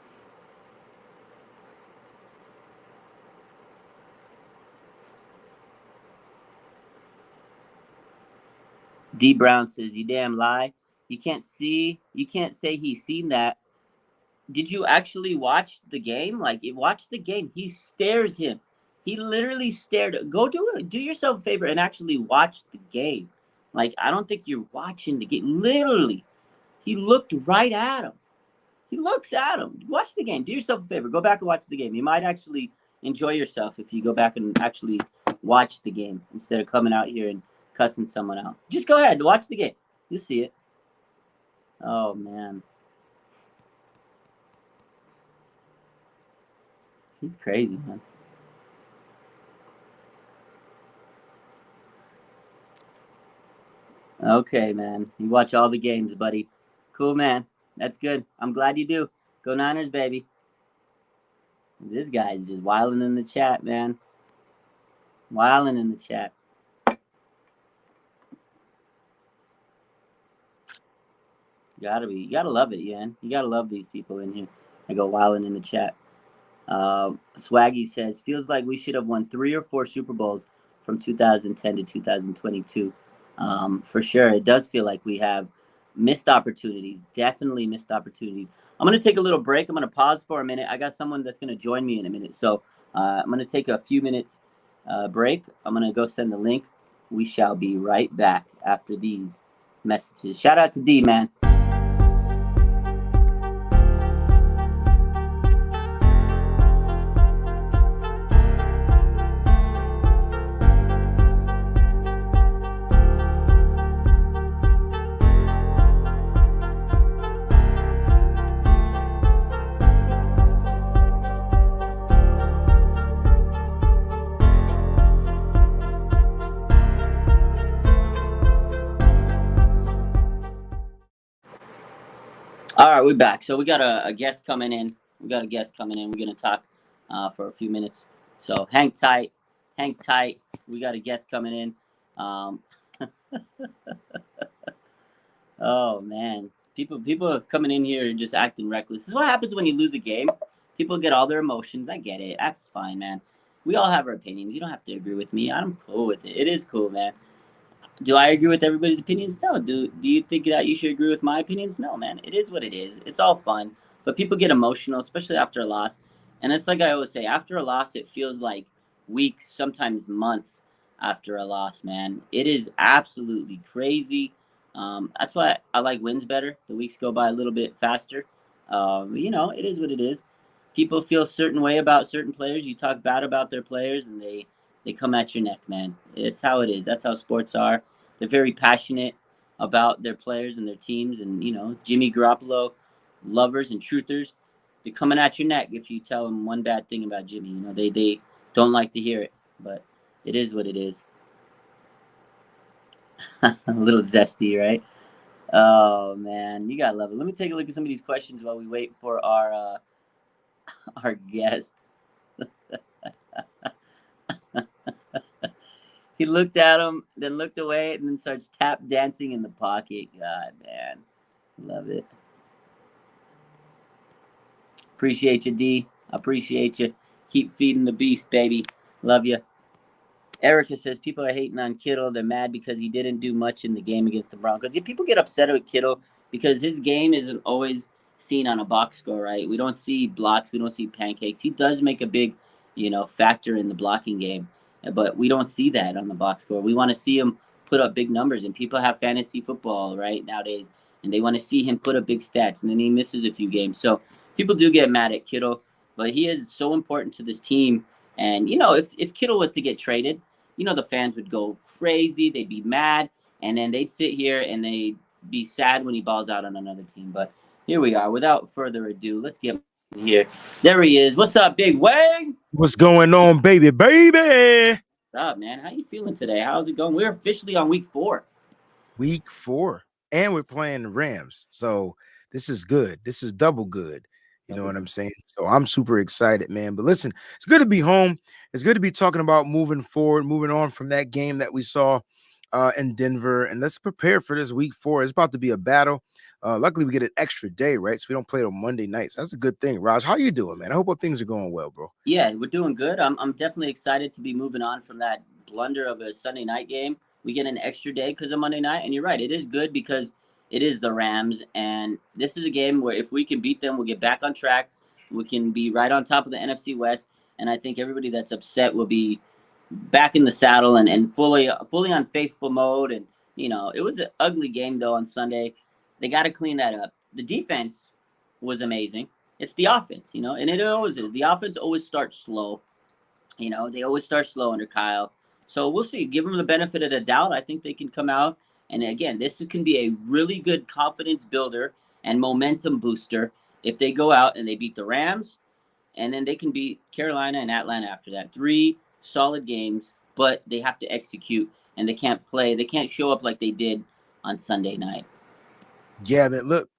D Brown says, "You damn lie. You can't say he's seen that. Did you actually watch the game? Like, watch the game. He stares him. He literally stared. Go do it. Do yourself a favor and actually watch the game. Like, I don't think you're watching the game. Literally, he looked right at him. He looks at him. Watch the game. Do yourself a favor. Go back and watch the game. You might actually enjoy yourself if you go back and actually watch the game instead of coming out here and cussing someone out. Just go ahead and watch the game. You'll see it. Oh, man. He's crazy, man. Okay, man. You watch all the games, buddy. Cool, man. That's good. I'm glad you do. Go Niners, baby. This guy's just wilding in the chat, man. Wilding in the chat. You gotta love it, man. You gotta love these people in here. I go wilding in the chat. Swaggy says, feels like we should have won 3 or 4 Super Bowls from 2010 to 2022. For sure, it does feel like we have missed opportunities. Definitely missed opportunities. I'm gonna take a little break. I'm gonna pause for a minute. I got someone that's gonna join me in a minute, so I'm gonna take a few minutes break. I'm gonna go send the link. We shall be right back after these messages. Shout out to D, man. All right, we're back. So we got a guest coming in. We're going to talk for a few minutes. So hang tight. We got a guest coming in. Oh man, people are coming in here and just acting reckless. This is what happens when you lose a game. People get all their emotions. I get it. That's fine, man. We all have our opinions. You don't have to agree with me. I'm cool with it. It is cool, man. Do I agree with everybody's opinions? No. Do you think that you should agree with my opinions? No, man. It is what it is. It's all fun. But people get emotional, especially after a loss. And it's like I always say, after a loss, it feels like weeks, sometimes months after a loss, man. It is absolutely crazy. That's why I like wins better. The weeks go by a little bit faster. It is what it is. People feel a certain way about certain players. You talk bad about their players, and they come at your neck, man. It's how it is. That's how sports are. They're very passionate about their players and their teams. And, Jimmy Garoppolo lovers and truthers, they're coming at your neck if you tell them one bad thing about Jimmy. They don't like to hear it, but it is what it is. A little zesty, right? Oh, man. You got to love it. Let me take a look at some of these questions while we wait for our guest. He looked at him, then looked away, and then starts tap dancing in the pocket. God, man. Love it. Appreciate you, D. Appreciate you. Keep feeding the beast, baby. Love you. Erica says people are hating on Kittle. They're mad because he didn't do much in the game against the Broncos. Yeah, people get upset with Kittle because his game isn't always seen on a box score, right? We don't see blocks. We don't see pancakes. He does make a big, factor in the blocking game, but we don't see that on the box score. We want to see him put up big numbers, and people have fantasy football, right, nowadays, and they want to see him put up big stats, and then he misses a few games. So people do get mad at Kittle, but he is so important to this team. And, if Kittle was to get traded, the fans would go crazy. They'd be mad. And then they'd sit here and they'd be sad when he balls out on another team. But here we are. Without further ado, let's get in here. There he is. What's up, Big Wang?
What's going on, baby?
What's up, man? How you feeling today? How's it going? We're officially on week 4.
Week 4. And we're playing the Rams. So this is good. This is double good. You know what I'm saying? So I'm super excited, man. But listen, it's good to be home. It's good to be talking about moving forward, moving on from that game that we saw in Denver, and let's prepare for this week 4. It's about to be a battle. Luckily, we get an extra day, right? So we don't play it on Monday nights. That's a good thing. Raj, how you doing, man? I hope things are going well, bro.
Yeah, we're doing good. I'm definitely excited to be moving on from that blunder of a Sunday night game. We get an extra day because of Monday night, and you're right. It is good because it is the Rams, and this is a game where if we can beat them, we'll get back on track. We can be right on top of the NFC West, and I think everybody that's upset will be back in the saddle and fully on faithful mode. And it was an ugly game though on Sunday. They got to clean that up. The defense was amazing. It's the offense, and it always is. The offense always starts slow. They always start slow under Kyle. So we'll see. Give them the benefit of the doubt. I think they can come out. And again, this can be a really good confidence builder and momentum booster if they go out and they beat the Rams, and then they can beat Carolina and Atlanta after that. 3 solid games, but they have to execute, and they can't play. They can't show up like they did on Sunday night.
Yeah, man, look,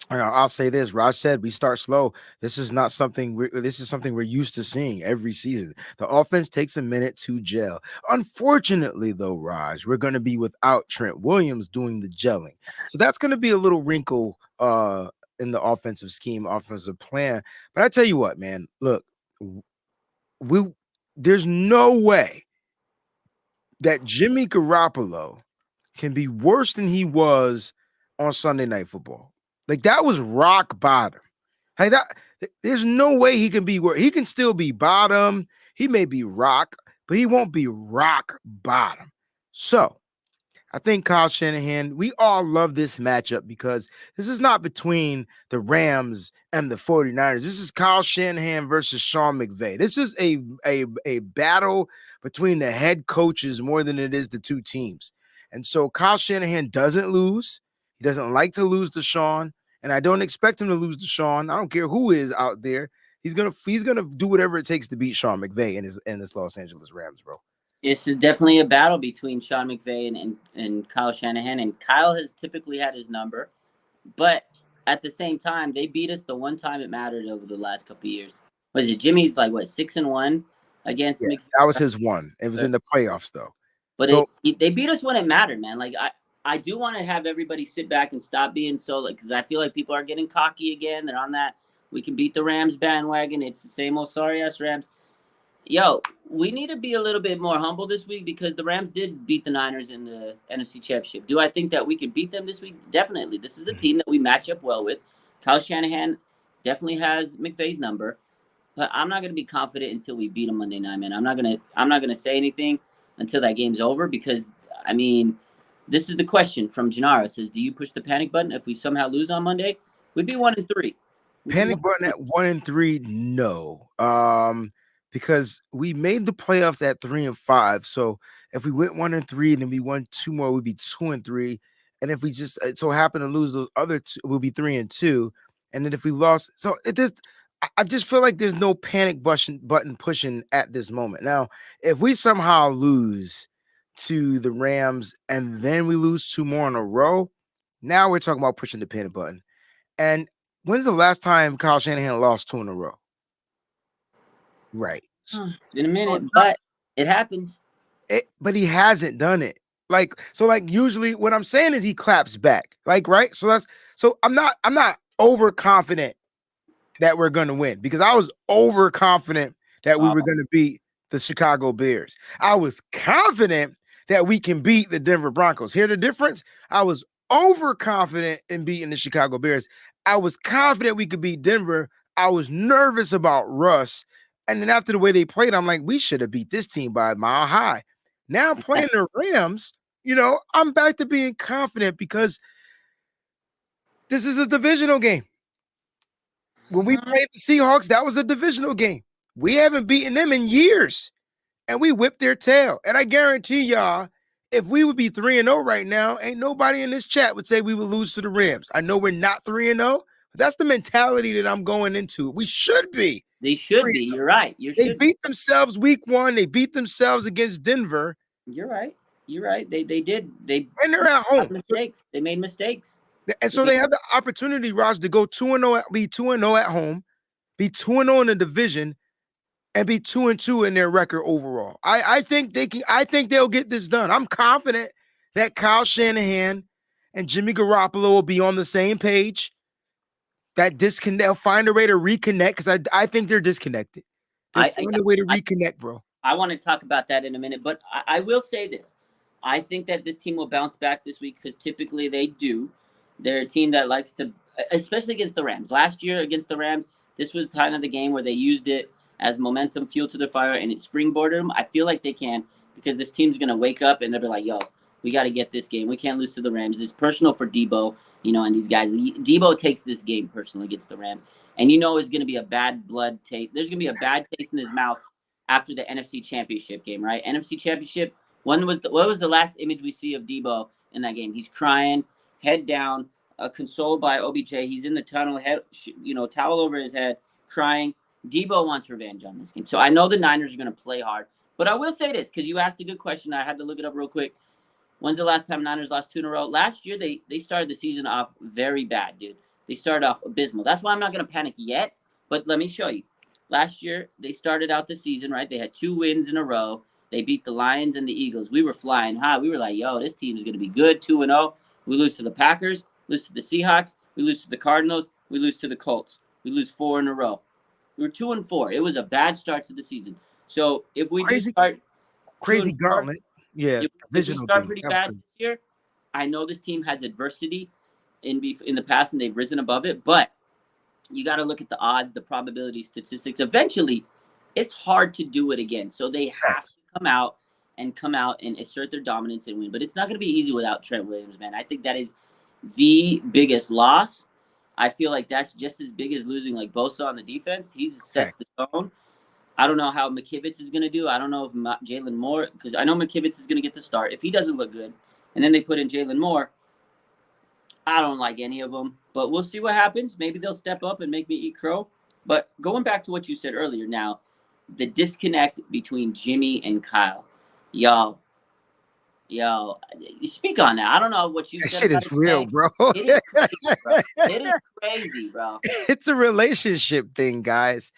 I'll say this. Raj said we start slow. This is not something we're used to seeing every season. The offense takes a minute to gel. Unfortunately, though, Raj, we're going to be without Trent Williams doing the gelling. So that's going to be a little wrinkle in the offensive scheme, offensive plan. But I tell you what, man, look, there's no way that Jimmy Garoppolo can be worse than he was on Sunday Night Football. Like, that was rock bottom. Hey, there's no way he can be worse. He can still be bottom. He may be rock, but he won't be rock bottom. So I think Kyle Shanahan, we all love this matchup because this is not between the Rams and the 49ers. This is Kyle Shanahan versus Sean McVay. This is a battle between the head coaches more than it is the two teams. And so Kyle Shanahan doesn't lose. He doesn't like to lose to Sean, and I don't expect him to lose to Sean. I don't care who is out there. He's gonna do whatever it takes to beat Sean McVay and his Los Angeles Rams, bro.
This is definitely a battle between Sean McVay and Kyle Shanahan, and Kyle has typically had his number, but at the same time, they beat us the one time it mattered over the last couple of years. Was it Jimmy's 6-1 against McVay?
That was his one. It was in the playoffs though.
But they beat us when it mattered, man. I do want to have everybody sit back and stop being so because I feel like people are getting cocky again. They're on that we can beat the Rams bandwagon. It's the same old sorry ass Rams. Yo, we need to be a little bit more humble this week because the Rams did beat the Niners in the NFC Championship. Do I think that we can beat them this week? Definitely. This is a team that we match up well with. Kyle Shanahan definitely has McVay's number, but I'm not gonna be confident until we beat them Monday night, man. I'm not gonna say anything until that game's over because this is the question from Gennaro. Says, do you push the panic button if we somehow lose on Monday? We'd be 1-3.
Panic button at 1-3, no. Because we made the playoffs at 3-5. So if we went 1-3 and then we won 2 more, we'd be 2-3. And if we just so happen to lose those other 2, we'll be 3-2. And then if we lost, so I just feel like there's no panic button pushing at this moment. Now, if we somehow lose to the Rams and then we lose 2 more in a row, now we're talking about pushing the panic button. And when's the last time Kyle Shanahan lost 2 in a row? Right.
It's been a minute, but it happens.
But he hasn't done it. Usually what I'm saying is he claps back. Right? So I'm not overconfident that we're going to win because I was overconfident that we were going to beat the Chicago Bears. I was confident that we can beat the Denver Broncos. Hear the difference? I was overconfident in beating the Chicago Bears. I was confident we could beat Denver. I was nervous about Russ. And then after the way they played, I'm like, we should have beat this team by a mile high. Now playing the Rams, I'm back to being confident because this is a divisional game. When we played the Seahawks, that was a divisional game. We haven't beaten them in years, and we whipped their tail. And I guarantee y'all, if we would be 3-0 right now, ain't nobody in this chat would say we would lose to the Rams. I know we're not 3-0, but that's the mentality that I'm going into. We should be.
They should be. You're right.
They beat themselves week 1. They beat themselves against Denver.
You're right. They did.
And they're at home.
Mistakes. They made mistakes.
And so they have the opportunity, Raj, to go 2-0, be 2-0 at home, be 2-0 in the division, and be 2-2 in their record overall. I think they can. I think they'll get this done. I'm confident that Kyle Shanahan and Jimmy Garoppolo will be on the same page. That disconnect, they'll find a way to reconnect because I think they're disconnected. They'll find a way to reconnect, bro.
I want to talk about that in a minute, but I will say this. I think that this team will bounce back this week because typically they do. They're a team that likes to, especially against the Rams. Last year against the Rams, this was kind of the game where they used it as momentum, fuel to the fire, and it springboarded them. I feel like they can because this team's going to wake up and they'll be like, yo, we got to get this game. We can't lose to the Rams. It's personal for Debo, and these guys. Debo takes this game personally against the Rams. And it's going to be a bad blood taste. There's going to be a bad taste in his mouth after the NFC Championship game, right? NFC Championship, what was the last image we see of Debo in that game? He's crying, head down, consoled by OBJ. He's in the tunnel, towel over his head, crying. Debo wants revenge on this game. So I know the Niners are going to play hard. But I will say this, because you asked a good question. I had to look it up real quick. When's the last time Niners lost 2 in a row? Last year, they started the season off very bad, dude. They started off abysmal. That's why I'm not going to panic yet. But let me show you. Last year, they started out the season, right? They had 2 wins in a row. They beat the Lions and the Eagles. We were flying high. We were like, yo, this team is going to be good, 2-0. We lose to the Packers, lose to the Seahawks, we lose to the Cardinals, we lose to the Colts. We lose 4 in a row. We were 2-4. It was a bad start to the season. So if we just start
crazy gauntlet, yeah,
if we start pretty bad this year, I know this team has adversity in the past and they've risen above it, but you got to look at the odds, the probability, statistics. Eventually, it's hard to do it again. So they have to come out and assert their dominance and win. But it's not going to be easy without Trent Williams, man. I think that is the biggest loss. I feel like that's just as big as losing like Bosa on the defense. He sets the tone. I don't know how McKivitz is going to do. I don't know if Jalen Moore, because I know McKivitz is going to get the start. If he doesn't look good, and then they put in Jalen Moore, I don't like any of them. But we'll see what happens. Maybe they'll step up and make me eat crow. But going back to what you said earlier now, the disconnect between Jimmy and Kyle. Yo, speak on that. I don't know what you said.
That shit is real, bro.
It is crazy, bro. It is crazy, bro.
It's a relationship thing, guys.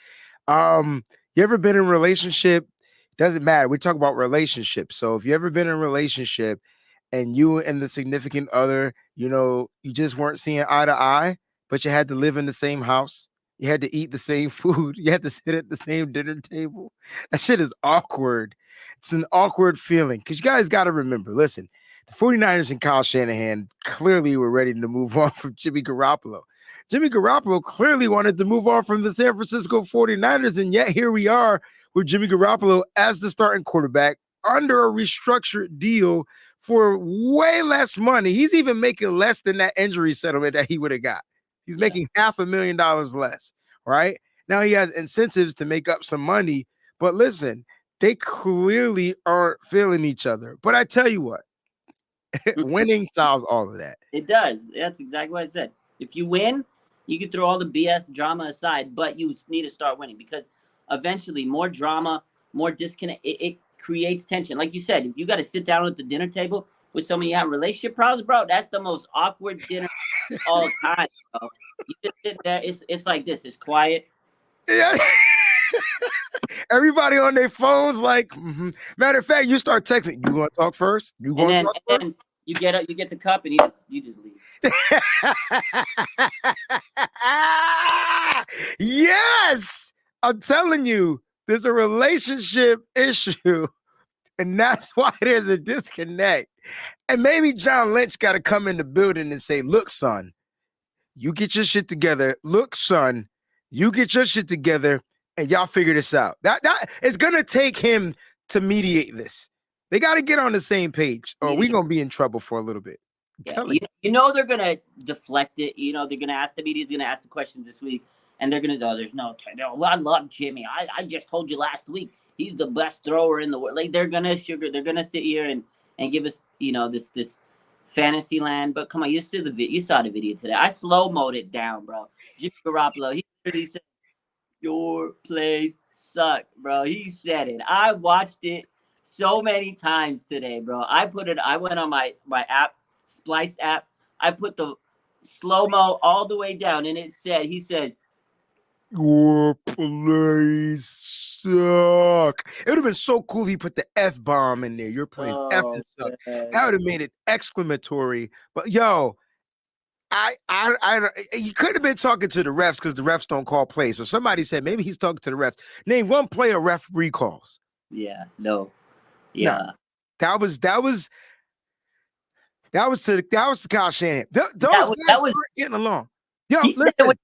You ever been in a relationship? Doesn't matter. We talk about relationships. So if you ever been in a relationship and you and the significant other, you just weren't seeing eye to eye, but you had to live in the same house. You had to eat the same food. You had to sit at the same dinner table. That shit is awkward. It's an awkward feeling because you guys got to remember, listen, the 49ers and Kyle Shanahan clearly were ready to move on from Jimmy Garoppolo. Jimmy Garoppolo clearly wanted to move on from the San Francisco 49ers, and yet here we are with Jimmy Garoppolo as the starting quarterback under a restructured deal for way less money. He's even making less than that injury settlement that he would have got. He's making $500,000 less, right? Now he has incentives to make up some money, but listen, they clearly aren't feeling each other. But I tell you what, winning solves all of that.
It does. That's exactly what I said. If you win, you can throw all the BS drama aside, but you need to start winning because eventually more drama, more disconnect, it creates tension. Like you said, if you got to sit down at the dinner table with someone you have relationship problems, bro, that's the most awkward dinner of all time, bro. You just sit there, it's like this, it's quiet.
Yeah. Everybody on their phones, like, matter of fact, you start texting. You want to talk first? You going to talk first?
Then you get up, you get the cup, and you just leave.
Yes, I'm telling you, there's a relationship issue, and that's why there's a disconnect. And maybe John Lynch got to come in the building and say, "Look, son, you get your shit together. Look, son, you get your shit together." And y'all figure this out. That it's gonna take him to mediate this. They got to get on the same page, or we're gonna be in trouble for a little bit.
Yeah, they're gonna deflect it. They're gonna ask the media's gonna ask the questions this week, and they're gonna go. There's no. I love Jimmy. I just told you last week he's the best thrower in the world. Like they're gonna sit here and give us this fantasy land. But come on, you saw the video today. I slow-moed it down, bro. Jimmy Garoppolo. He said, "Your plays suck," bro. He said it. I watched it so many times today, bro. I went on my app, Splice app. I put the slow-mo all the way down, and he said,
Your plays suck. It would have been so cool if he put the F bomb in there. Your plays effing
Oh,
suck.
man.
That would have made it exclamatory. But yo, he could have been talking to the refs because the refs don't call plays. So somebody said maybe he's talking to the refs. Name one play a ref recalls.
Yeah, no.
No.
Yeah.
That was to Kyle Shanahan. Those
That
guys
was
weren't getting along. Yo,
he said
listen,
it with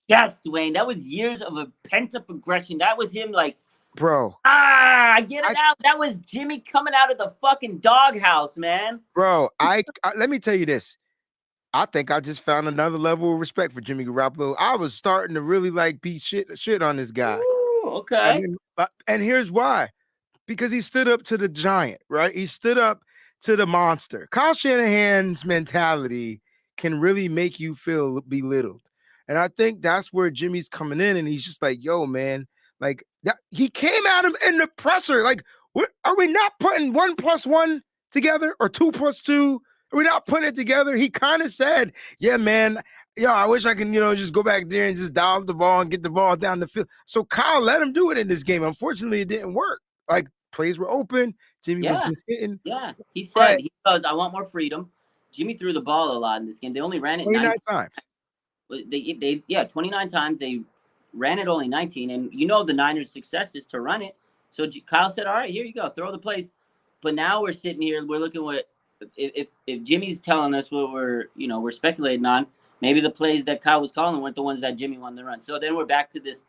chest, Dwayne. That was years of a pent-up aggression. That was him like,
bro.
I get it out. That was Jimmy coming out of the fucking doghouse, man.
Bro, I let me tell you this. I think I just found another level of respect for Jimmy Garoppolo. I was starting to really like beat shit on this guy.
Ooh, okay.
And here's why. Because he stood up to the giant, right? He stood up to the monster. Kyle Shanahan's mentality can really make you feel belittled. And I think that's where Jimmy's coming in, and he's just like, yo, man, like that, he came at him in the presser. Like, what are we not putting 1 + 1 together or 2 + 2? Are we not putting it together? He kind of said, yeah, man. Yo, I wish I can, just go back there and just dial up the ball and get the ball down the field. So Kyle let him do it in this game. Unfortunately, it didn't work. Like, plays were open. Jimmy was just hitting.
Yeah, he said, he goes, I want more freedom. Jimmy threw the ball a lot in this game. They only ran it
29 times.
They 29 times. They ran it only 19. And the Niners' success is to run it. So Kyle said, all right, here you go. Throw the plays. But now we're sitting here. We're looking what if Jimmy's telling us what we're speculating on. Maybe the plays that Kyle was calling weren't the ones that Jimmy wanted to run. So then we're back to this.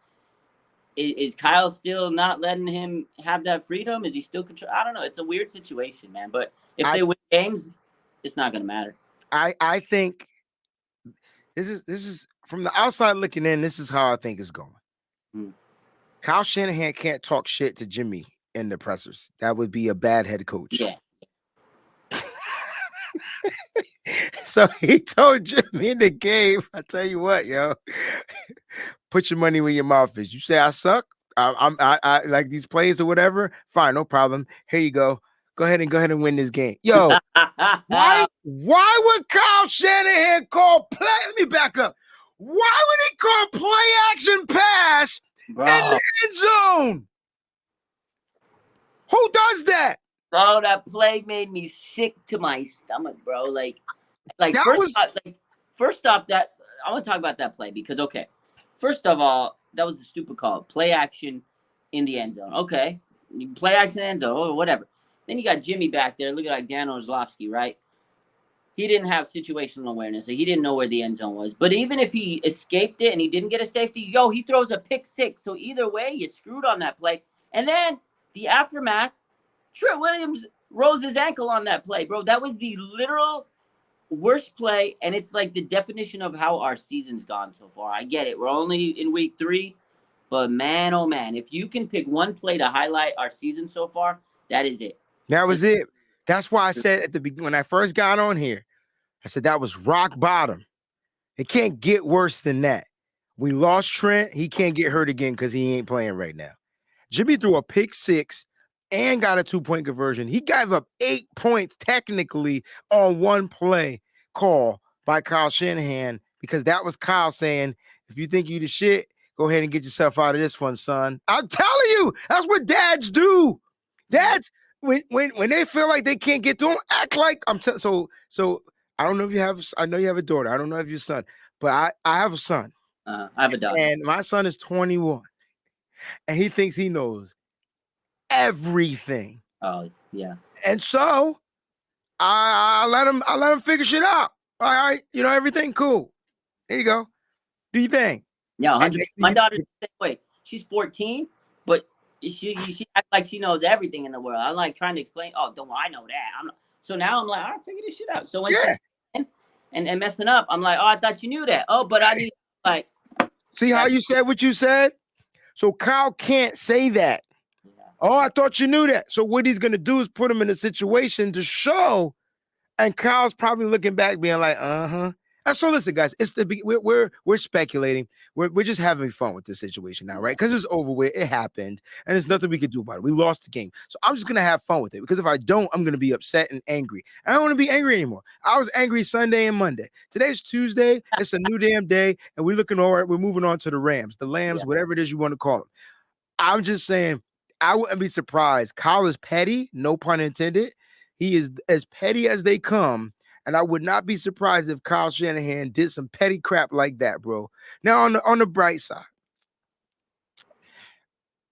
Is Kyle still not letting him have that freedom? Is he still control? I don't know. It's a weird situation, man. But if they win games, it's not going to matter.
I think this is from the outside looking in. This is how I think it's going. Kyle Shanahan can't talk shit to Jimmy in the pressers. That would be a bad head coach.
Yeah.
So he told Jimmy in the game, I tell you what, yo, put your money where your mouth is. You say I suck, I like these plays or whatever. Fine, no problem. Here you go. Go ahead and win this game. Yo, why would Kyle Shanahan call play? Let me back up. Why would he call play action pass in the end zone? Who does that?
Bro, that play made me sick to my stomach, bro. Like first off, that I want to talk about that play because first of all, that was a stupid call. Play action in the end zone. Okay, you can play action in the end zone or whatever. Then you got Jimmy back there, looking like Dan Orlovsky, right? He didn't have situational awareness, so he didn't know where the end zone was. But even if he escaped it and he didn't get a safety, he throws a pick six. So either way, you screwed on that play. And then the aftermath. Trent Williams rose his ankle on that play, bro. That was the literal worst play, and it's like the definition of how our season's gone so far. I get it. We're only in week 3, but man, oh man, if you can pick one play to highlight our season so far, that is it.
That was it. That's why I said at the beginning, when I first got on here, I said that was rock bottom. It can't get worse than that. We lost Trent. He can't get hurt again because he ain't playing right now. Jimmy threw a pick 6 and got a 2-point conversion. He gave up 8 points technically on one play call by Kyle Shanahan because that was Kyle saying, if you think you the shit, go ahead and get yourself out of this one, son. I'm telling you, that's what dads do. Dads, when they feel like they can't get through them, act like so I don't know if you have, I know you have a daughter. I don't know if you're a son, but I have a son.
I have a daughter.
And my son is 21 and he thinks he knows everything.
Oh yeah.
And so I let him figure shit out. All right, everything cool. There you go. Do your thing.
Yeah, 100%. My daughter's the same way. She's 14, but she acts like she knows everything in the world. I'm like trying to explain. Oh, don't worry, I know that. So now I'm like, all right, figure this shit out. So when she's and messing up, I'm like, oh, I thought you knew that. Oh, but I need like.
See how you said what you said? So Kyle can't say that. Oh, I thought you knew that. So what he's going to do is put him in a situation to show. And Kyle's probably looking back being like, uh-huh. So listen, guys, it's we're speculating. We're just having fun with this situation now, right? Because it's over with. It happened, and there's nothing we could do about it. We lost the game, so I'm just gonna have fun with it. Because if I don't, I'm gonna be upset and angry. I don't want to be angry anymore. I was angry Sunday and Monday. Today's Tuesday. It's a new damn day, and we're looking all right. We're moving on to the Rams, the Lambs, whatever it is you want to call them. I'm just saying, I wouldn't be surprised. Kyle is petty, no pun intended. He is as petty as they come. And I would not be surprised if Kyle Shanahan did some petty crap like that, bro. Now, on the bright side,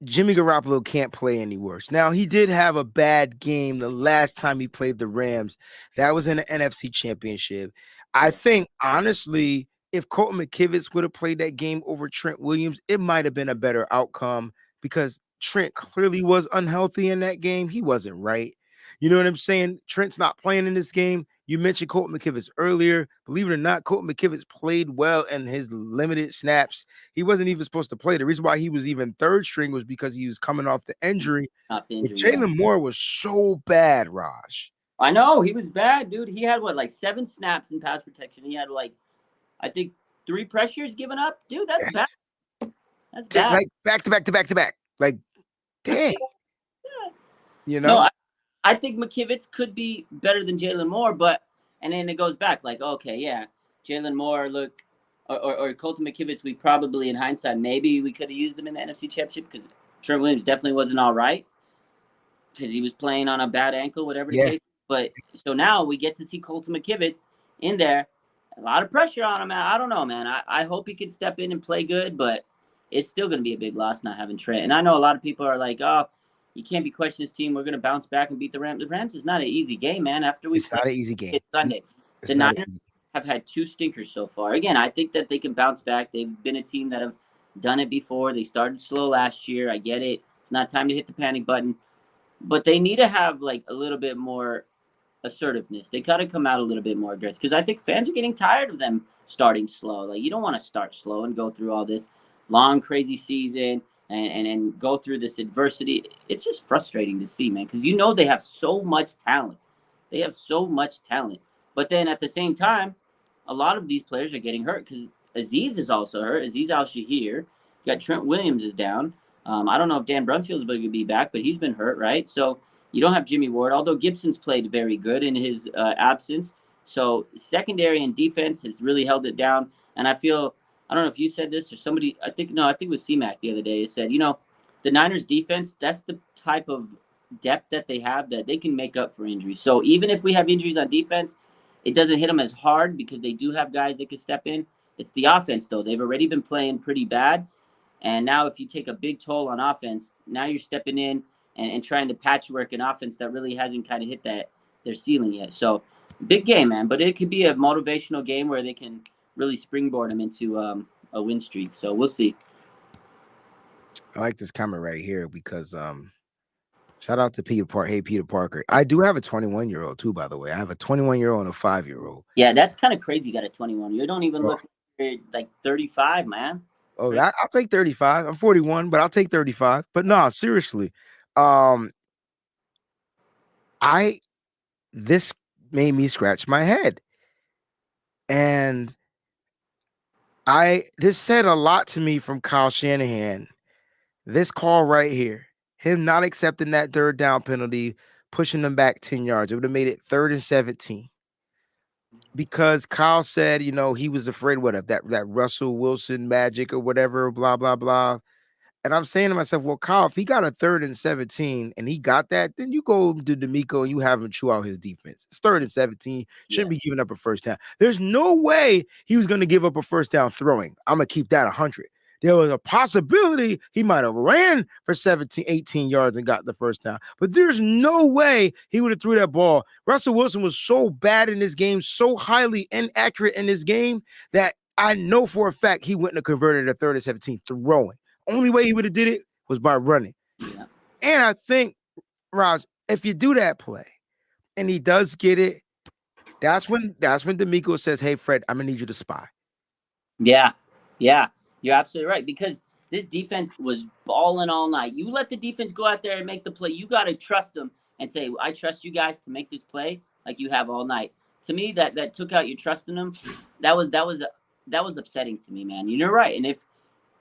Jimmy Garoppolo can't play any worse. Now, he did have a bad game the last time he played the Rams. That was in the NFC Championship. I think, honestly, if Colton McKivitz would have played that game over Trent Williams, it might have been a better outcome because Trent clearly was unhealthy in that game. He wasn't right. You know what I'm saying? Trent's not playing in this game. You mentioned Colton McKivitz earlier. Believe it or not, Colton McKivitz played well in his limited snaps. He wasn't even supposed to play. The reason why he was even third string was because he was coming off the injury. Jalen Moore was so bad, Raj.
I know. He was bad, dude. He had, like 7 snaps in pass protection. He had, I think 3 pressures given up. Dude, that's bad. That's bad.
Like, back to back to back to back. Like, dang. You know?
No, I think McKivitz could be better than Jalen Moore, and then it goes back like, okay, yeah, Jalen Moore, look, or Colton McKivitz, we probably, in hindsight, maybe we could have used him in the NFC Championship because Trent Williams definitely wasn't all right because he was playing on a bad ankle, whatever the case. But so now we get to see Colton McKivitz in there. A lot of pressure on him, man. I don't know, man. I hope he can step in and play good, but it's still going to be a big loss not having Trent. And I know a lot of people are like, oh, you can't be questioning this team. We're going to bounce back and beat the Rams. The Rams is not an easy game, man.
It's not an easy game.
It's Sunday. The Niners have had 2 stinkers so far. Again, I think that they can bounce back. They've been a team that have done it before. They started slow last year. I get it. It's not time to hit the panic button. But they need to have, like, a little bit more assertiveness. They got to come out a little bit more aggressive because I think fans are getting tired of them starting slow. Like, you don't want to start slow and go through all this long, crazy season and go through this adversity. It's just frustrating to see, man, because they have so much talent. They have so much talent. But then at the same time, a lot of these players are getting hurt because Azeez is also hurt. Azeez Al-Shaair. You got Trent Williams is down. I don't know if Dan Brunfield's going to be back, but he's been hurt, right? So you don't have Jimmy Ward, although Gibson's played very good in his absence. So secondary and defense has really held it down. And I feel, I don't know if you said this or somebody, I think it was C-Mac the other day. It said, the Niners defense, that's the type of depth that they have that they can make up for injuries. So even if we have injuries on defense, it doesn't hit them as hard because they do have guys that can step in. It's the offense, though. They've already been playing pretty bad. And now if you take a big toll on offense, now you're stepping in and trying to patchwork an offense that really hasn't kind of hit their ceiling yet. So big game, man. But it could be a motivational game where they can really springboard them into a win streak. So we'll see.
I like this comment right here because shout out to Peter Parker. Hey, Peter Parker. I do have a 21-year-old too, by the way. I have a 21-year-old and a 5-year-old.
Yeah, that's kind of crazy. You got a 21. You don't even look like 35, man.
Oh, I'll take 35. I'm 41, but I'll take 35. But no, seriously. This made me scratch my head. And this said a lot to me from Kyle Shanahan. This call right here, him not accepting that 3rd down penalty, pushing them back 10 yards. It would have made it 3rd and 17. Because Kyle said, he was afraid of that Russell Wilson magic or whatever, blah, blah, blah. And I'm saying to myself, well, Kyle, if he got a 3rd and 17 and he got that, then you go to DeMeco and you have him chew out his defense. It's 3rd and 17. Shouldn't be giving up a first down. There's no way he was going to give up a first down throwing. I'm going to keep that 100. There was a possibility he might have ran for 17, 18 yards and got the first down. But there's no way he would have threw that ball. Russell Wilson was so bad in this game, so highly inaccurate in this game that I know for a fact he wouldn't have converted a 3rd and 17 throwing. Only way he would have did it was by running.
Yeah.
And I think, Raj, if you do that play and he does get it, that's when DeMeco says, hey, Fred, I'm going to need you to spy.
Yeah. You're absolutely right because this defense was balling all night. You let the defense go out there and make the play. You got to trust them and say, I trust you guys to make this play like you have all night. to me that took out your trust in him. That was upsetting to me, man. You're right. And if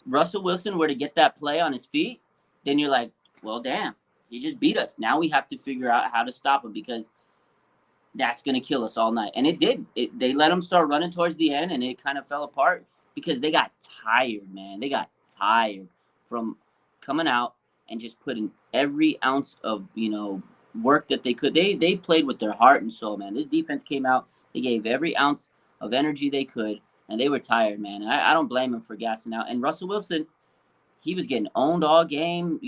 Russell Wilson were to get that play on his feet, then you're like, well, damn, he just beat us. Now we have to figure out how to stop him because that's going to kill us all night. And it did. They let him start running towards the end, and it kind of fell apart because they got tired, man. They got tired from coming out and just putting every ounce of, work that they could. They played with their heart and soul, man. This defense came out. They gave every ounce of energy they could, and they were tired, man. And I don't blame them for gassing out. And Russell Wilson, he was getting owned all game.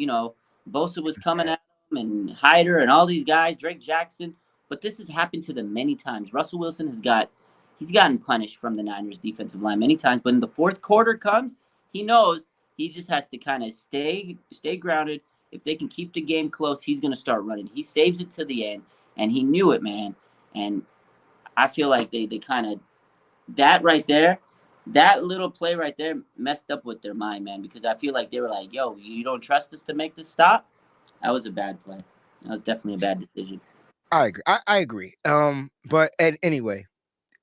Bosa was coming at him, and Hyder and all these guys, Drake Jackson. But this has happened to them many times. Russell Wilson he's gotten punished from the Niners defensive line many times. But when the fourth quarter comes, he knows he just has to kind of stay grounded. If they can keep the game close, he's going to start running. He saves it to the end, and he knew it, man. And I feel like they kind of, that right there, that little play right there messed up with their mind, man, because I feel like they were like, yo, you don't trust us to make this stop? That was a bad play. That was definitely a bad decision.
I agree. I agree. But anyway,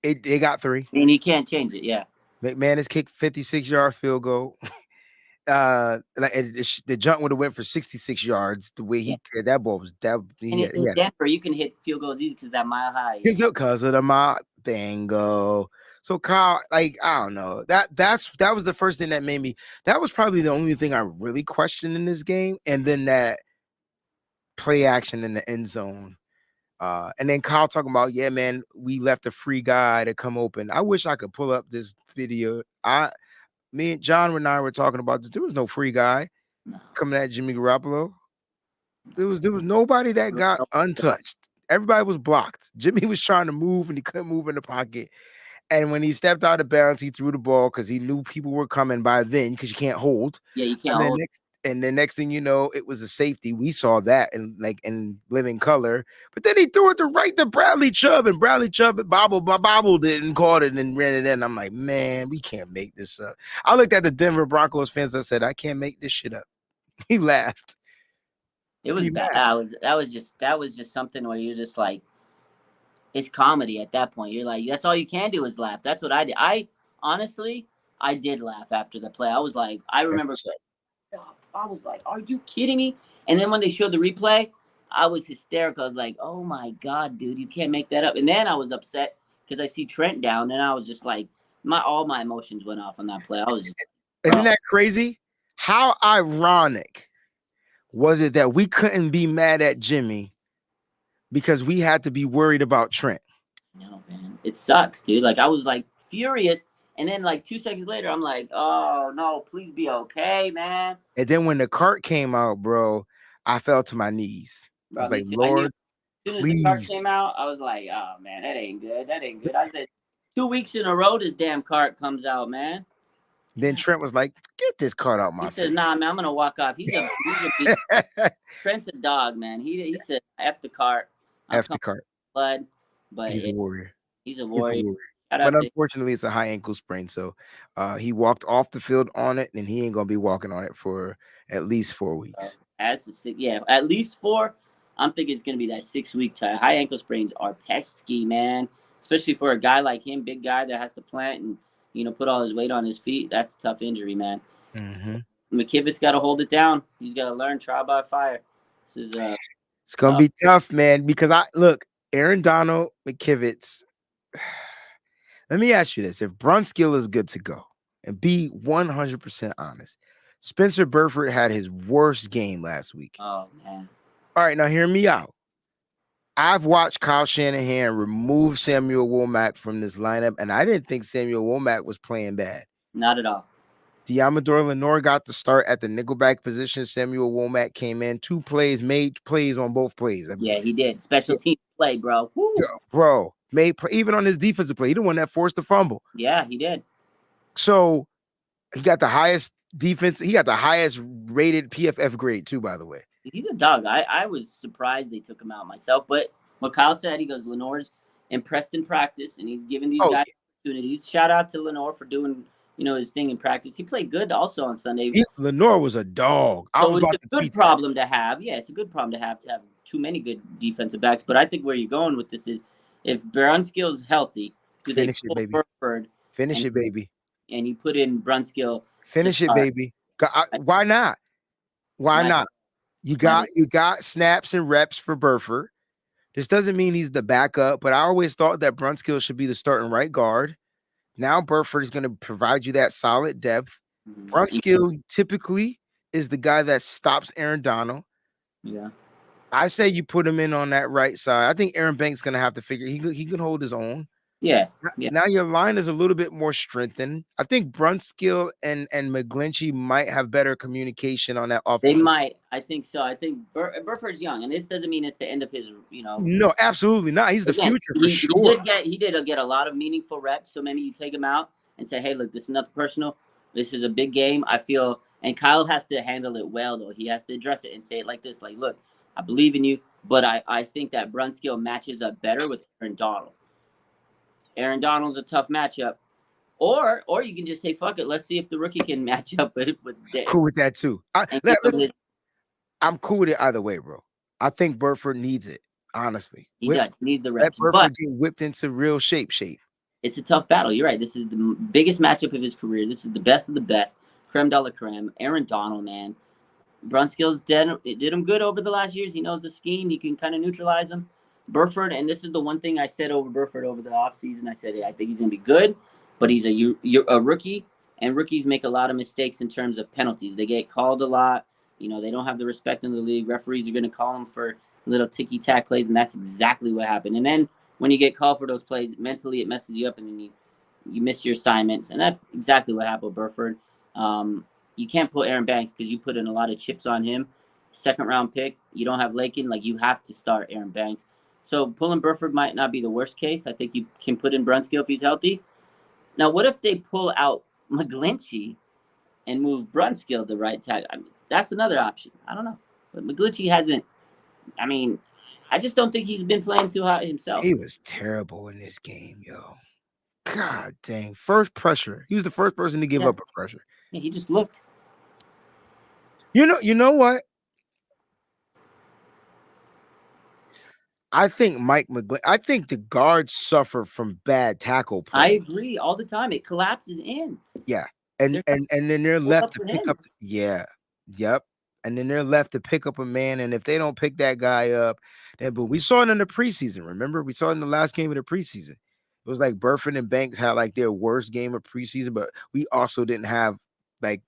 they got 3.
And you can't change it, yeah.
McManus kicked 56-yard field goal. The jump would have went for 66 yards. The way he that ball was that.
In Denver, you can hit field goals easy because that mile high.
Because of the mile. Bingo. So Kyle, I don't know. That was the first thing that made me. That was probably the only thing I really questioned in this game, and then that play action in the end zone. And then Kyle talking about, yeah, man, we left a free guy to come open. I wish I could pull up this video. Me and John and I were talking about this. There was no free guy coming at Jimmy Garoppolo. There was nobody that got untouched. Everybody was blocked. Jimmy was trying to move and he couldn't move in the pocket. And when he stepped out of bounds, he threw the ball because he knew people were coming by then because you can't hold.
Yeah, you can't hold.
And the next thing you know, it was a safety. We saw that in living color. But then he threw it to Bradley Chubb, and Bradley Chubb bobbled it and caught it and ran it in. I'm like, man, we can't make this up. I looked at the Denver Broncos fans. I said, I can't make this shit up. He laughed.
It was bad. That was just something where you're just like, it's comedy at that point. You're like, that's all you can do is laugh. That's what I did. Honestly, I did laugh after the play. I was like, I remember. I was like, are you kidding me? And then when they showed the replay, I was hysterical. I was like, oh my God, dude, you can't make that up. And then I was upset because I see Trent down, and I was just like, all my emotions went off on that play. I was just,
isn't that crazy? How ironic was it that we couldn't be mad at Jimmy because we had to be worried about Trent?
No, man, it sucks, dude. Like, I was like furious. And then, like, 2 seconds later, I'm like, oh, no, please be okay, man.
And then when the cart came out, bro, I fell to my knees. I was like, Lord,
as soon as the cart came out, I was like, oh, man, that ain't good. That ain't good. I said, 2 weeks in a row, this damn cart comes out, man.
Then Trent was like, get this cart out my face.
He said, nah, man, I'm going to walk off. Trent's a dog, man. He said, F the cart.
F the cart.
Blood, but
he's a warrior.
He's a warrior.
But unfortunately, it's a high ankle sprain. So he walked off the field on it, and he ain't going to be walking on it for at least 4 weeks.
At least 4. I'm thinking it's going to be that 6-week time. High ankle sprains are pesky, man, especially for a guy like him, big guy that has to plant and, put all his weight on his feet. That's a tough injury, man.
Mm-hmm.
McKivitz got to hold it down. He's got to learn trial by fire. This is
it's going to be tough, man, because Aaron Donald, McKivitz. Let me ask you this. If Brunskill is good to go, and be 100% honest, Spencer Burford had his worst game last week.
Oh, man.
All right, now hear me out. I've watched Kyle Shanahan remove Samuel Womack from this lineup, and I didn't think Samuel Womack was playing bad.
Not at all.
Diamador Lenore got the start at the nickelback position. Samuel Womack came in, 2 plays, made plays on both plays.
Yeah, he did. Special team play, bro. Woo.
Bro, made play, even on his defensive play. He the one that forced the fumble.
Yeah, he did.
So he got the highest defense. He got the highest rated PFF grade too, by the way.
He's a dog. I was surprised they took him out myself. But what Kyle said, he goes, Lenore's impressed in practice, and he's giving these guys opportunities. Shout out to Lenore for doing his thing in practice. He played good also on Sunday.
Lenore was a dog.
So it's a good problem to have. Yeah, it's a good problem to have too many good defensive backs. But I think where you're going with this is if Brunskill's healthy, do they
Finish it,
pull
baby.
Burford
Finish it, baby.
and you put in Brunskill?
Finish it, baby. Why not? Why
My-
not? You got snaps and reps for Burford. This doesn't mean he's the backup, but I always thought that Brunskill should be the starting right guard. Now Burford is going to provide you that solid depth. Brunskill typically is the guy that stops Aaron Donald.
Yeah.
I say you put him in on that right side. I think Aaron Banks is going to have to figure he can hold his own.
Yeah.
Now your line is a little bit more strengthened. I think Brunskill and McGlinchey might have better communication on that offense.
They might. I think so. I think Burford's young, and this doesn't mean it's the end of his.
No, absolutely not. He's the future for sure.
He did get a lot of meaningful reps. So maybe you take him out and say, "Hey, look, this is nothing personal. This is a big game." I feel, and Kyle has to handle it well, though. He has to address it and say it like this: "Like, look, I believe in you, but I think that Brunskill matches up better with Aaron Donald. Aaron Donald's a tough matchup." Or you can just say, "Fuck it, let's see if the rookie can match up with."
Cool with that too. I'm cool with it either way, bro. I think Burford needs it, honestly.
He does need the reps.
Let Burford get whipped into real shape.
It's a tough battle. You're right. This is the biggest matchup of his career. This is the best of the best. Creme de la creme. Aaron Donald, man. Brunskill's did him good over the last years. He knows the scheme. He can kind of neutralize him. Burford, and this is the one thing I said over Burford over the offseason. I said, I think he's going to be good, but he's a rookie, and rookies make a lot of mistakes in terms of penalties. They get called a lot. They don't have the respect in the league. Referees are going to call them for little ticky-tack plays, and that's exactly what happened. And then when you get called for those plays, mentally it messes you up, and then you miss your assignments, and that's exactly what happened with Burford. You can't put Aaron Banks because you put in a lot of chips on him. Second-round pick. You don't have Lakin. You have to start Aaron Banks. So pulling Burford might not be the worst case. I think you can put in Brunskill if he's healthy. Now, what if they pull out McGlinchey and move Brunskill to right tackle? I mean, that's another option. I don't know. But McGlinchey hasn't – I just don't think he's been playing too hot himself.
He was terrible in this game, yo. God dang. First pressure. He was the first person to give up a pressure.
Yeah, he just looked.
You know what? I think I think the guards suffer from bad tackle play.
I agree all the time. It collapses in.
Yeah. And then they're left to pick up. Yep. And then they're left to pick up a man. And if they don't pick that guy up, but we saw it in the preseason. Remember, we saw it in the last game of the preseason. It was like Burford and Banks had their worst game of preseason, but we also didn't have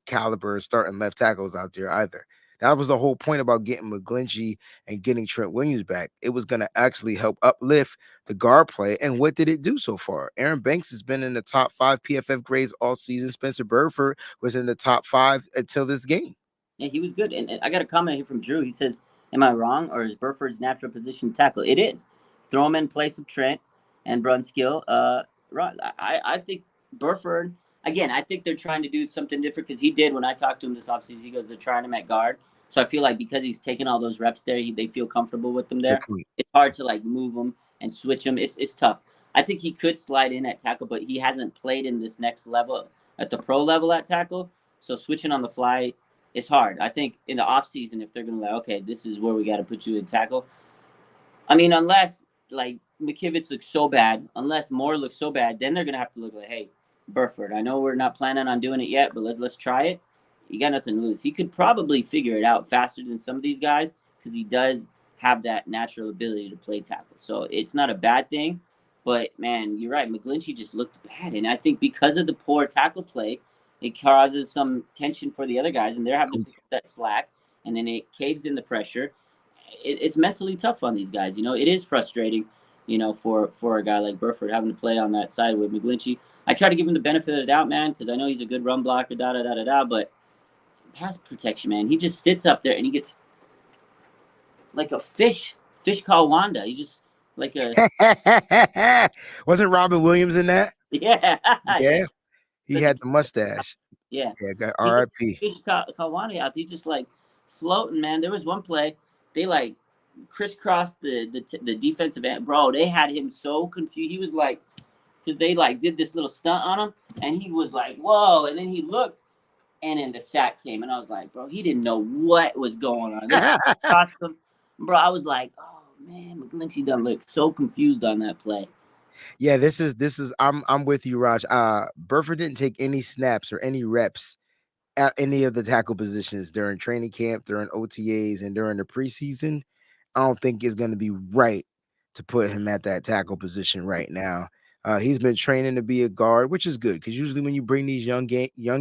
caliber starting left tackles out there either. That was the whole point about getting McGlinchey and getting Trent Williams back. It was going to actually help uplift the guard play. And what did it do so far? Aaron Banks has been in the top 5 PFF grades all season. Spencer Burford was in the top 5 until this game.
Yeah, he was good. And I got a comment here from Drew. He says, am I wrong, or is Burford's natural position tackle? It is. Throw him in place of Trent and Brunskill. I think Burford, again, I think they're trying to do something different because he did when I talked to him this offseason. He goes, they're trying him at guard. So I feel like because he's taking all those reps there, they feel comfortable with him there. It's hard to move him and switch him. It's tough. I think he could slide in at tackle, but he hasn't played in this next level at the pro level at tackle. So switching on the fly is hard. I think in the offseason, if they're going to okay, this is where we got to put you in tackle. I mean, unless McKivitz looks so bad, unless Moore looks so bad, then they're going to have to look hey, Burford, I know we're not planning on doing it yet, but let's try it. You got nothing to lose. He could probably figure it out faster than some of these guys because he does have that natural ability to play tackle. So it's not a bad thing. But, man, you're right. McGlinchey just looked bad. And I think because of the poor tackle play, it causes some tension for the other guys, and they're having to pick up that slack, and then it caves in the pressure. It's mentally tough on these guys. It is frustrating, for a guy like Burford having to play on that side with McGlinchey. I try to give him the benefit of the doubt, man, because I know he's a good run blocker, but pass protection, man. He just sits up there and he gets like a fish called Wanda. He just like a
wasn't Robin Williams in that?
Yeah.
He had the mustache.
Yeah.
Got R.I.P.
Fish called Wanda out. He just floating, man. There was one play they crisscrossed the defensive end. Bro, they had him so confused. He was because they did this little stunt on him, and he was whoa, and then he looked. And then the sack came, and I was like, bro, he didn't know what was going on. Bro, I was like, oh, Man, McGlinchey done look so confused on that play.
Yeah, this is I'm with you, Raj. Burford didn't take any snaps or any reps at any of the tackle positions during training camp, during OTAs, and during the preseason. I don't think it's going to be right to put him at that tackle position right now. He's been training to be a guard, which is good because usually when you bring these young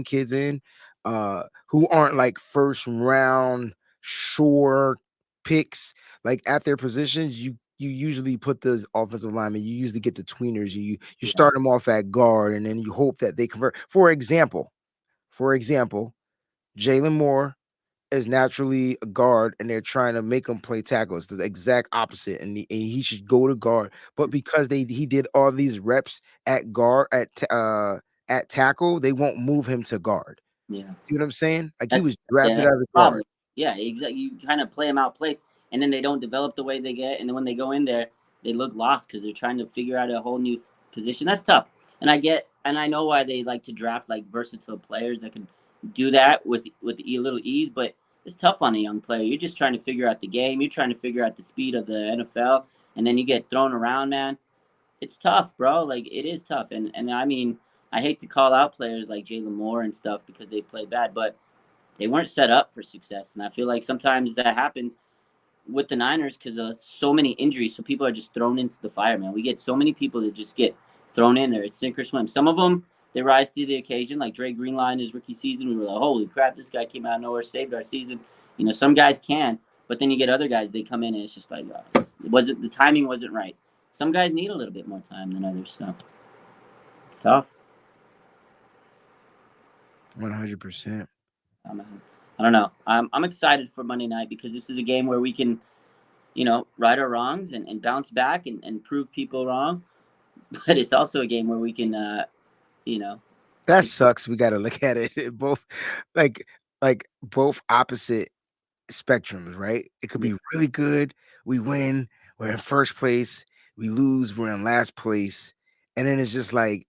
kids in, who aren't like first round sure picks, like at their positions, you usually put those offensive linemen. You usually get the tweeners. You
Yeah.
start them off at guard, and then you hope that they convert. For example, Jalen Moore is naturally a guard, and they're trying to make him play tackle. It's the exact opposite, and he should go to guard. But because he did all these reps at guard at tackle, they won't move him to guard.
Yeah.
See what I'm saying? Like he
That's,
was
yeah,
drafted
that's
as
the
a guard.
problem. Yeah, exactly. You kind of play them out place, and then they don't develop the way they get, and then when they go in there, they look lost because they're trying to figure out a whole new position. That's tough, and I know why they like to draft like versatile players that can do that with a little ease, but it's tough on a young player. You're just trying to figure out the game. You're trying to figure out the speed of the NFL, and then you get thrown around, man. It's tough, bro. Like it is tough, and I mean, I hate to call out players like Jalen Moore and stuff because they play bad, but they weren't set up for success. And I feel like sometimes that happens with the Niners because of so many injuries. So people are just thrown into the fire, man. We get so many people that just get thrown in there. It's sink or swim. Some of them, they rise to the occasion. Like Dre Greenline, his rookie season, we were like, holy crap, this guy came out of nowhere, saved our season. You know, some guys can, but then you get other guys, they come in and it's just like, the timing wasn't right. Some guys need a little bit more time than others. So it's tough.
100%.
I don't know. I'm excited for Monday night because this is a game where we can, right our wrongs and bounce back and prove people wrong. But it's also a game where we can,
That sucks. We got to look at it both, like both opposite spectrums, right? It could be really good. We win. We're in first place. We lose. We're in last place. And then it's just like,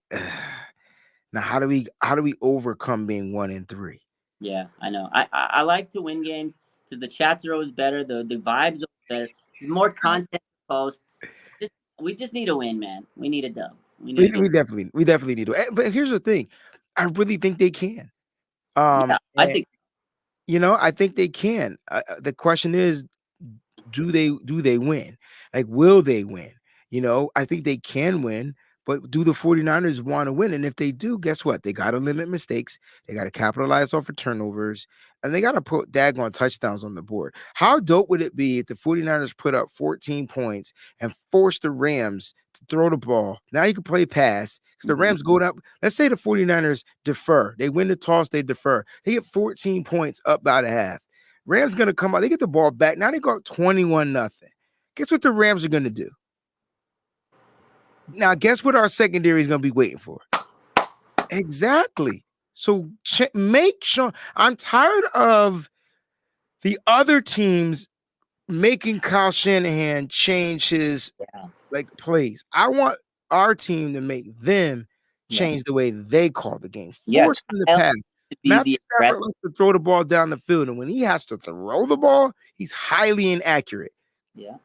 now how do we overcome being 1-3?
Yeah, I know. I like to win games because the chats are always better. The vibes are better. There's more content to post. We just need a win, man. We need a dub.
We definitely need to. But here's the thing, I really think they can.
Yeah, I think.
I think they can. The question is, do they win? Like, will they win? I think they can win, but do the 49ers want to win? And if they do, guess what? They got to limit mistakes. They got to capitalize off of turnovers, and they got to put daggone touchdowns on the board. How dope would it be if the 49ers put up 14 points and force the Rams to throw the ball? Now you can play pass because the Rams go down. Let's say the 49ers defer. They win the toss, they defer. They get 14 points up by the half. Rams going to come out. They get the ball back. Now they go up 21-0. Guess what the Rams are going to do? Now, guess what our secondary is going to be waiting for? Exactly. So make sure. I'm tired of the other teams making Kyle Shanahan change his plays. I want our team to make them change the way they call the game. Force them to pass. Matthew Stafford likes to throw the ball down the field, and when he has to throw the ball, he's highly inaccurate.
Yeah,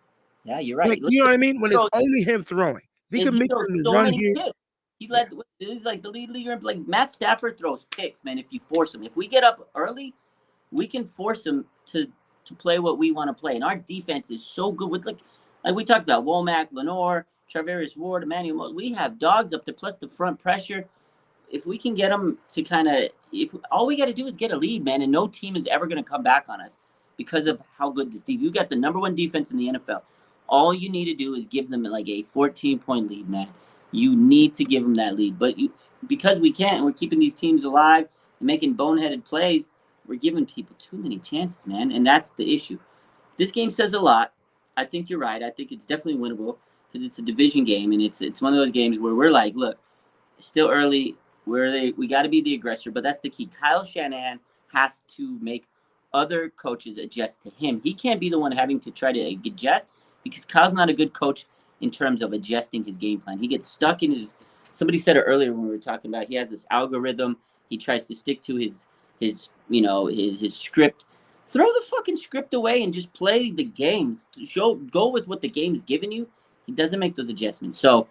you're right.
Like, you know what I mean? When it's only him throwing, he can mix him to run here.
He's like the lead leader. Like Matt Stafford throws picks, man. If you force him, if we get up early, we can force him to play what we want to play. And our defense is so good with like we talked about Womack, Lenore, Charvarius Ward, Emmanuel. We have dogs up there plus the front pressure. If we can get them to if all we got to do is get a lead, man, and no team is ever going to come back on us because of how good this defense. You got the number one defense in the NFL. All you need to do is give them like a 14-point lead, man. You need to give them that lead. But because we can't, we're keeping these teams alive and making boneheaded plays, we're giving people too many chances, man. And that's the issue. This game says a lot. I think you're right. I think it's definitely winnable because it's a division game. And it's one of those games where we're like, look, it's still early. We got to be the aggressor. But that's the key. Kyle Shanahan has to make other coaches adjust to him. He can't be the one having to try to adjust because Kyle's not a good coach in terms of adjusting his game plan. He gets stuck in somebody said it earlier when we were talking about, he has this algorithm. He tries to stick to his script. throw the fucking script away and just play the game. Go with what the game is giving you. He doesn't make those adjustments. So,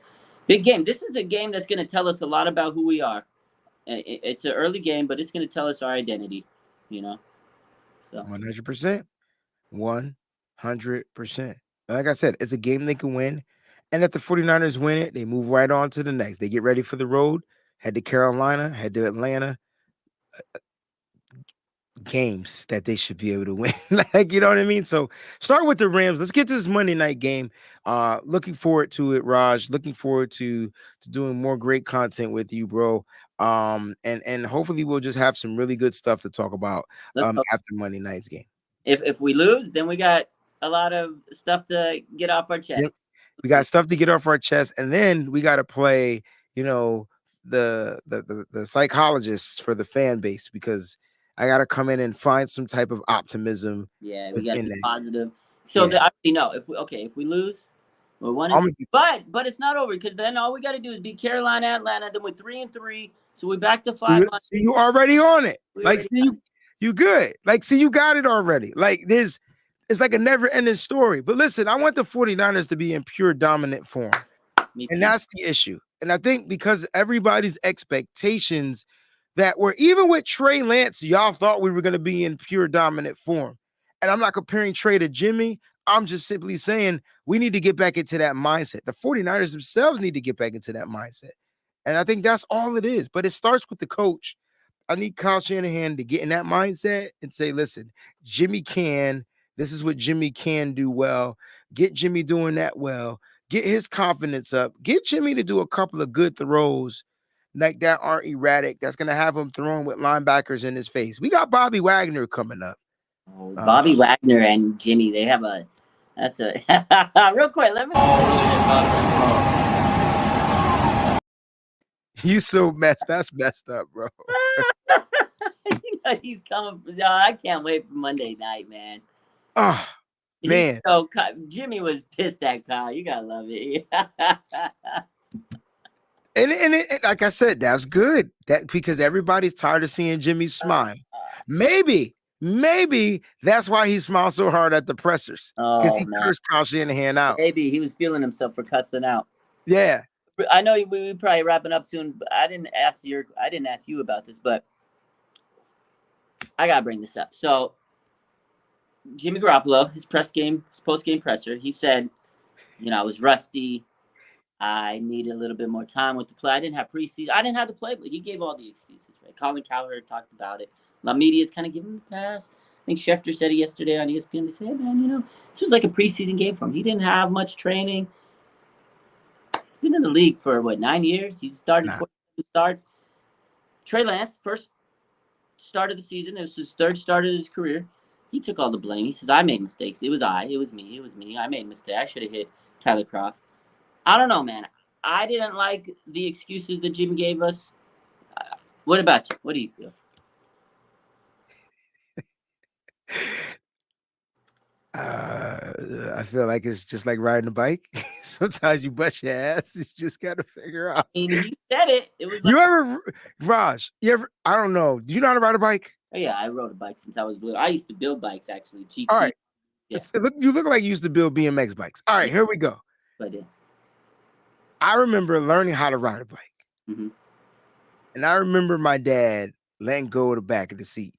big game. This is a game that's going to tell us a lot about who we are. It's an early game, but it's going to tell us our identity. You know. So
100%. 100%. Like I said, it's a game they can win. And if the 49ers win it, they move right on to the next. They get ready for the road, head to Carolina, head to Atlanta. Games that they should be able to win. Like, you know what I mean? So start with the Rams. Let's get to this Monday night game. Looking forward to it, Raj. Looking forward to doing more great content with you, bro. And hopefully we'll just have some really good stuff to talk about after Monday night's game.
If we lose, then we got a lot of stuff to get off our chest.
Yep. We got stuff to get off our chest, and then we got to play, you know, the psychologists for the fan base, because I got to come in and find some type of optimism.
Yeah, we got to be positive. So I already know if we lose, we're 1-2. But it's not over, because then all we got to do is beat Carolina, Atlanta. Then we're 3-3, so we're back to 5.
See, you already on it. Like, see, you good. Like, see, you got it already. Like, it's like a never-ending story. But listen, I want the 49ers to be in pure dominant form, and that's the issue. And I think because everybody's expectations that were, even with Trey Lance, y'all thought we were going to be in pure dominant form. And I'm not comparing Trey to Jimmy. I'm just simply saying we need to get back into that mindset. The 49ers themselves need to get back into that mindset. And I think that's all it is. But it starts with the coach. I need Kyle Shanahan to get in that mindset and say, listen, Jimmy can. This is what Jimmy can do well. Get Jimmy doing that well. Get his confidence up. Get Jimmy to do a couple of good throws like that aren't erratic. That's going to have him throwing with linebackers in his face. We got Bobby Wagner coming up.
Oh, Bobby Wagner and Jimmy, they have that's a real quick. Let me.
You so messed. That's messed up, bro.
You know he's coming. I can't wait for Monday night, man.
Oh, man.
So Jimmy was pissed at Kyle. You gotta love it.
And like I said, that's good. That because everybody's tired of seeing Jimmy smile. Maybe that's why he smiles so hard at the pressers, because he cursed Kyle Shanahan out.
Maybe he was feeling himself for cussing out.
Yeah,
I know we probably wrapping up soon. But I didn't ask you about this, but I gotta bring this up. So Jimmy Garoppolo, his post-game presser, he said, I was rusty. I needed a little bit more time with the play. I didn't have preseason. I didn't have the playbook. He gave all the excuses, right? Colin Cowherd talked about it. La Media's kind of giving him a pass. I think Schefter said it yesterday on ESPN. They said, hey, man, this was like a preseason game for him. He didn't have much training. He's been in the league for, 9 years? He's started 4 starts. Trey Lance, first start of the season. It was his third start of his career. He took all the blame. He says, I made mistakes. It was me. I made a mistake. I should have hit Tyler Kroft. I don't know, man. I didn't like the excuses that Jim gave us. What about you? What do you feel?
I feel like it's just like riding a bike. Sometimes you bust your ass. You just got to figure out.
I mean, he said it. It was
like, Raj, I don't know. Do you know how to ride a bike?
Oh, yeah, I rode a bike since I was little. I used to build bikes, actually. GT.
All right.
Yeah.
You look like you used to build BMX bikes. All right, here we go.
But, yeah.
I remember learning how to ride a bike.
Mm-hmm.
And I remember my dad letting go of the back of the seat.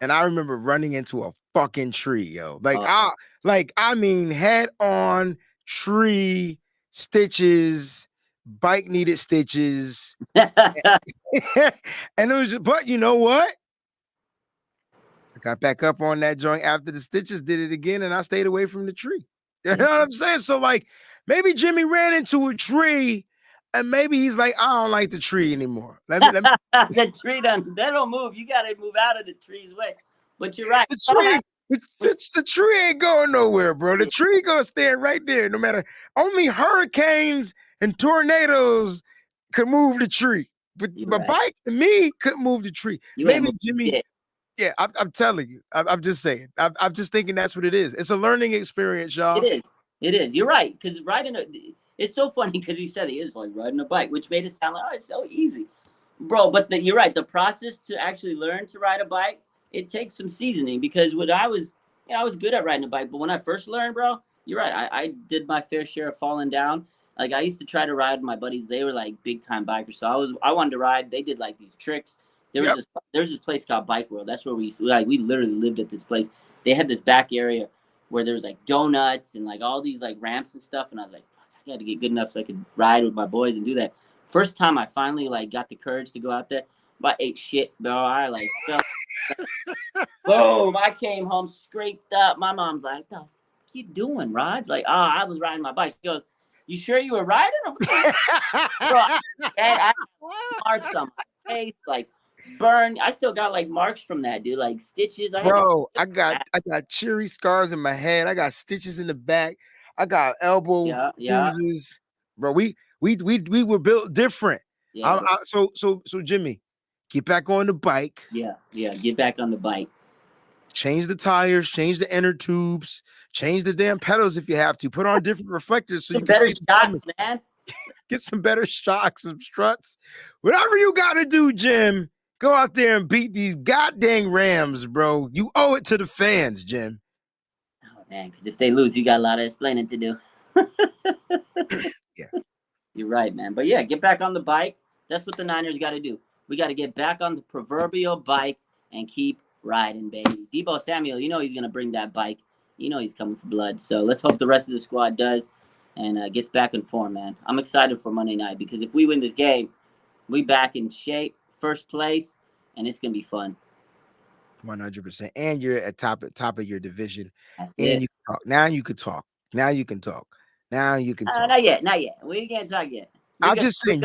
And I remember running into a fucking tree, yo. I mean, head on, tree, stitches, bike needed stitches. And it was just, but you know what? I got back up on that joint after the stitches, did it again, and I stayed away from the tree. You know what I'm saying? So, maybe Jimmy ran into a tree, and maybe he's like, I don't like the tree anymore. Let me
the tree they don't move. You got to move out of the tree's way. But you're right.
The tree ain't going nowhere, bro. The tree gonna stand right there. No matter, only hurricanes and tornadoes could move the tree. But bike to me couldn't move the tree. Maybe Jimmy. Yeah, I'm telling you. I'm just saying. I'm just thinking that's what it is. It's a learning experience, y'all.
It is. You're right. Because it's so funny because he said he is like riding a bike, which made it sound like, it's so easy. Bro, but you're right. The process to actually learn to ride a bike it takes some seasoning because when I was, I was good at riding a bike, but when I first learned, bro, you're right. I did my fair share of falling down. Like I used to try to ride with my buddies. They were like big time bikers, so I wanted to ride. They did like these tricks.
Yep.
There was this place called Bike World. That's where we literally lived at this place. They had this back area where there was like donuts and like all these like ramps and stuff. And I was like, fuck, I got to get good enough so I could ride with my boys and do that. First time I finally like got the courage to go out there, but I ate shit, bro. I like fell. Boom! I came home scraped up. My mom's like, "The fuck you doing, Rod?" Like, "Oh, I was riding my bike." She goes, "You sure you were riding?" I'm like, bro, I had marks on my face, like burn. I still got like marks from that, dude. Like stitches.
Bro, I got cherry scars in my head. I got stitches in the back. I got elbow bruises. Bro, we were built different.
Yeah.
So Jimmy, get back on the bike.
Yeah, get back on the bike.
Change the tires, change the inner tubes, change the damn pedals if you have to. Put on different reflectors so you can
better
see
shots, man.
Get some better shocks, some struts. Whatever you gotta do, Jim. Go out there and beat these goddamn Rams, bro. You owe it to the fans, Jim.
Oh man, because if they lose, you got a lot of explaining to do.
Yeah.
You're right, man. But yeah, get back on the bike. That's what the Niners got to do. We got to get back on the proverbial bike and keep riding, baby. Deebo Samuel, you know he's going to bring that bike. You know he's coming for blood. So let's hope the rest of the squad does and gets back in form, man. I'm excited for Monday night because if we win this game, we back in shape, first place, and it's going to be fun.
100%. And you're at top of your division.
That's
and
it.
You can talk. Now you can talk. Now you can talk.
Not yet. We can't talk yet.
I'm just saying,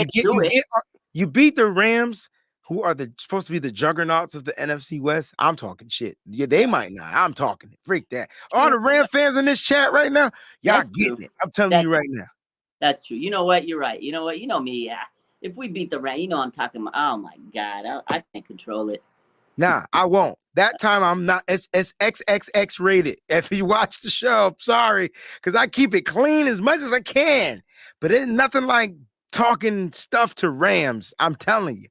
you beat the Rams, who are supposed to be the juggernauts of the NFC West. I'm talking shit. Yeah, they might not. I'm talking it. Freak that. All the Ram fans in this chat right now, y'all getting it. I'm telling you right now.
That's true. You know what? You're right. You know what? You know me. Yeah. If we beat the Rams, you know I'm talking about. Oh my God, I can't control it.
Nah, I won't. That time I'm not. It's XXX rated. If you watch the show, I'm sorry, because I keep it clean as much as I can. But it's nothing like talking stuff to Rams. I'm telling you.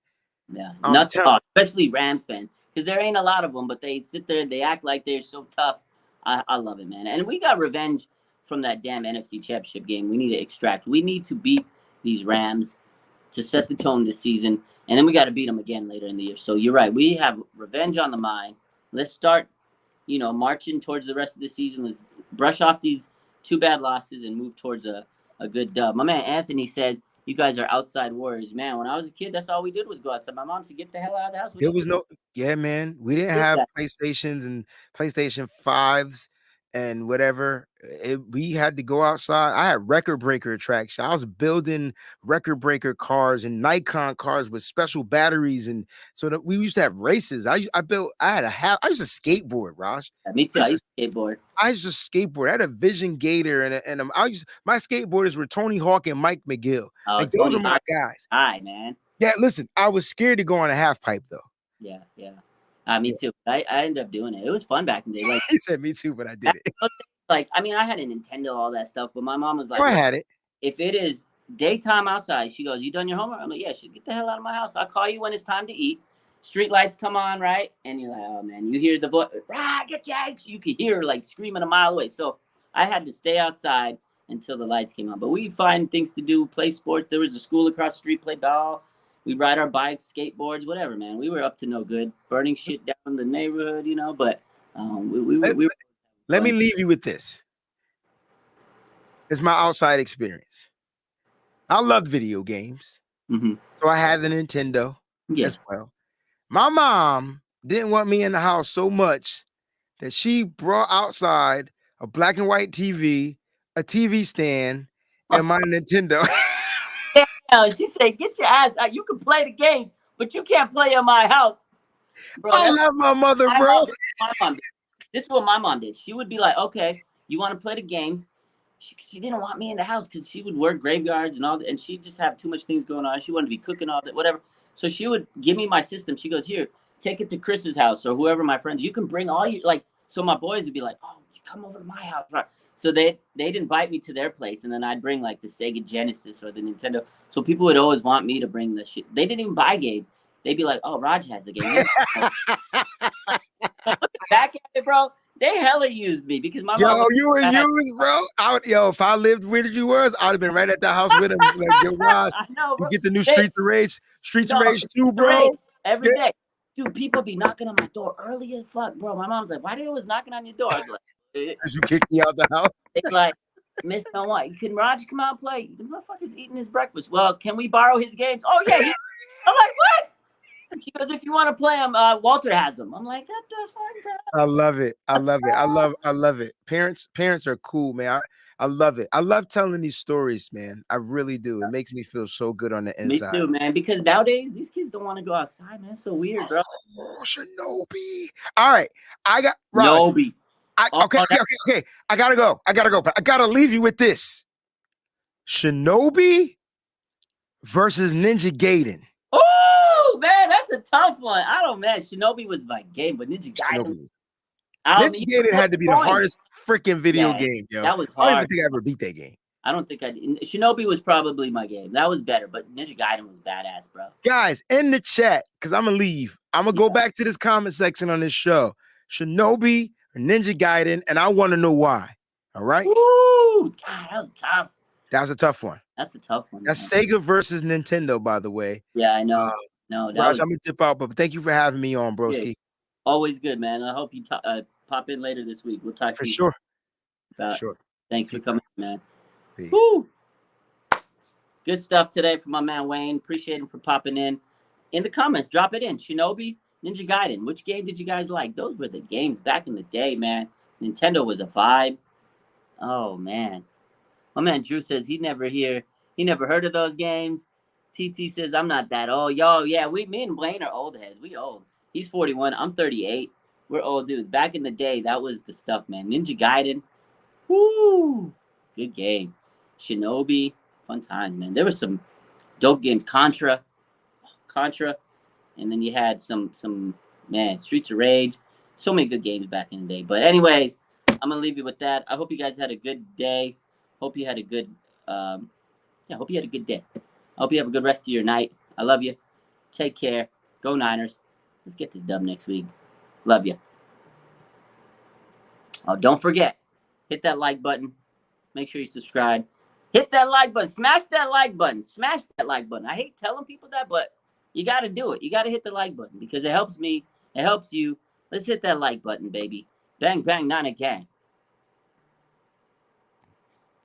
Yeah, not talk, especially Rams fans, because there ain't a lot of them, but they sit there, they act like they're so tough. I love it, man. And we got revenge from that damn NFC Championship game. We need to extract. We need to beat these Rams to set the tone this season. And then we got to beat them again later in the year. So you're right. We have revenge on the mind. Let's start, marching towards the rest of the season. Let's brush off these 2 bad losses and move towards a good dub. My man Anthony says, you guys are outside warriors. Man, when I was a kid, that's all we did was go outside. My mom said, get the hell out of the house.
There was man. We didn't have PlayStations and PlayStation 5s and whatever. We had to go outside. I had record breaker attraction. I was building record breaker cars and Nikon cars with special batteries, and so that we used to have races. I used to skateboard, Raj.
Me too. I used to skateboard.
I had a Vision Gator and my skateboarders were Tony Hawk and Mike McGill.
Oh,
those are my guys.
Hi, man.
Yeah, listen, I was scared to go on a half pipe though.
Yeah. Me too. I ended up doing it. It was fun back in the day. Like
he said, me too, but I did it.
Like, I mean, I had a Nintendo, all that stuff, but my mom was like,
I had it.
If it is daytime outside, she goes, you done your homework? I'm like, yeah, get the hell out of my house. I'll call you when it's time to eat. Street lights come on, right? And you're like, oh man, you hear the voice, get your eggs. You could hear her like screaming a mile away. So I had to stay outside until the lights came on. But we find things to do, play sports. There was a school across the street, play ball. We ride our bikes, skateboards, whatever, man. We were up to no good, burning shit down in the neighborhood, but
let me leave you with this. It's my outside experience. I loved video games.
Mm-hmm.
So I had the Nintendo as well. My mom didn't want me in the house so much that she brought outside a black and white TV, a TV stand, and my Nintendo.
She said, get your ass out. You can play the games, but you can't play in my house.
Bro, I love my mother, bro.
My mom did. This is what my mom did. She would be like, okay, you want to play the games? She didn't want me in the house because she would work graveyards and all that, and she'd just have too much things going on. She wanted to be cooking all that, whatever. So she would give me my system. She goes, here, take it to Chris's house or whoever my friends. You can bring all your, so my boys would be like, oh, you come over to my house, right? So they'd invite me to their place, and then I'd bring like the Sega Genesis or the Nintendo. So people would always want me to bring the shit. They didn't even buy games. They'd be like, oh, Raj has the game. Back at it, bro. They hella used me because my
Yo,
mom.
you were used, bro. Yo, if I lived where you was, I'd have been right at the house with him. Like, yo, Raj,
I know,
you
bro.
get the new
They,
Streets of
no,
Rage 2,
the raid
bro.
every
Yeah.
day. Dude, people be knocking on my door early as fuck, bro. My mom's like, "Why they always knocking on your door?" I was like,
Cause you kicked me out the house.
they like, Miss No One, can Raj come out and play? The motherfucker's eating his breakfast. Well, can we borrow his games? Oh yeah. I'm like, what? She goes, if you want to play them, Walter has them. I'm like, what the fuck, bro?
I love it. I love it. I love it. Parents are cool, man. I love it. I love telling these stories, man. I really do. It makes me feel so good on the
Me
inside.
too, man. Because nowadays these kids don't want to go outside, man. It's so weird, bro.
Oh, Shinobi. All right. I got Raj.
Nobi.
Okay. I gotta go. But I gotta leave you with this. Shinobi versus Ninja Gaiden.
Oh man, that's a tough one. I don't, man. Shinobi was my game, but Ninja Gaiden.
Ninja Gaiden had to be the hardest freaking video game, yo.
That was
hard. I don't
hard.
even think I ever beat that game.
I don't think I did. Shinobi was probably my game. That was better, but Ninja Gaiden was badass, bro.
Guys, in the chat, because I'm gonna leave. I'm gonna go back to this comment section on this show. Shinobi or Ninja Gaiden, and I want to know why. All right.
Ooh, God, that was tough.
That was a tough one.
That's a tough one.
That's Sega versus Nintendo, by the way.
Yeah, I know. No, that
Raj, I'm gonna dip out, but thank you for having me on, broski.
Yeah. Always good, man. I hope you pop in later this week. We'll talk
for sure.
Sure. Thanks for coming, man.
Peace.
Woo. Good stuff today from my man Wayne. Appreciate him for popping in. In the comments, drop it in. Shinobi, Ninja Gaiden. Which game did you guys like? Those were the games back in the day, man. Nintendo was a vibe. Oh man. My man Drew says he never heard of those games. TT says I'm not that old. Yo, yeah, me and Blaine are old heads. We old. He's 41. I'm 38. We're old dudes. Back in the day, that was the stuff, man. Ninja Gaiden. Woo! Good game. Shinobi. Fun time, man. There were some dope games. Contra. And then you had some man, Streets of Rage. So many good games back in the day. But anyways, I'm gonna leave you with that. I hope you guys had a good day. Hope you had a good hope you had a good day. I hope you have a good rest of your night. I love you. Take care. Go Niners. Let's get this dub next week. Love you. Oh, don't forget, hit that like button. Make sure you subscribe. Hit that like button. Smash that like button. Smash that like button. I hate telling people that, but you got to do it. You got to hit the like button because it helps me. It helps you. Let's hit that like button, baby. Bang, bang, Niner gang.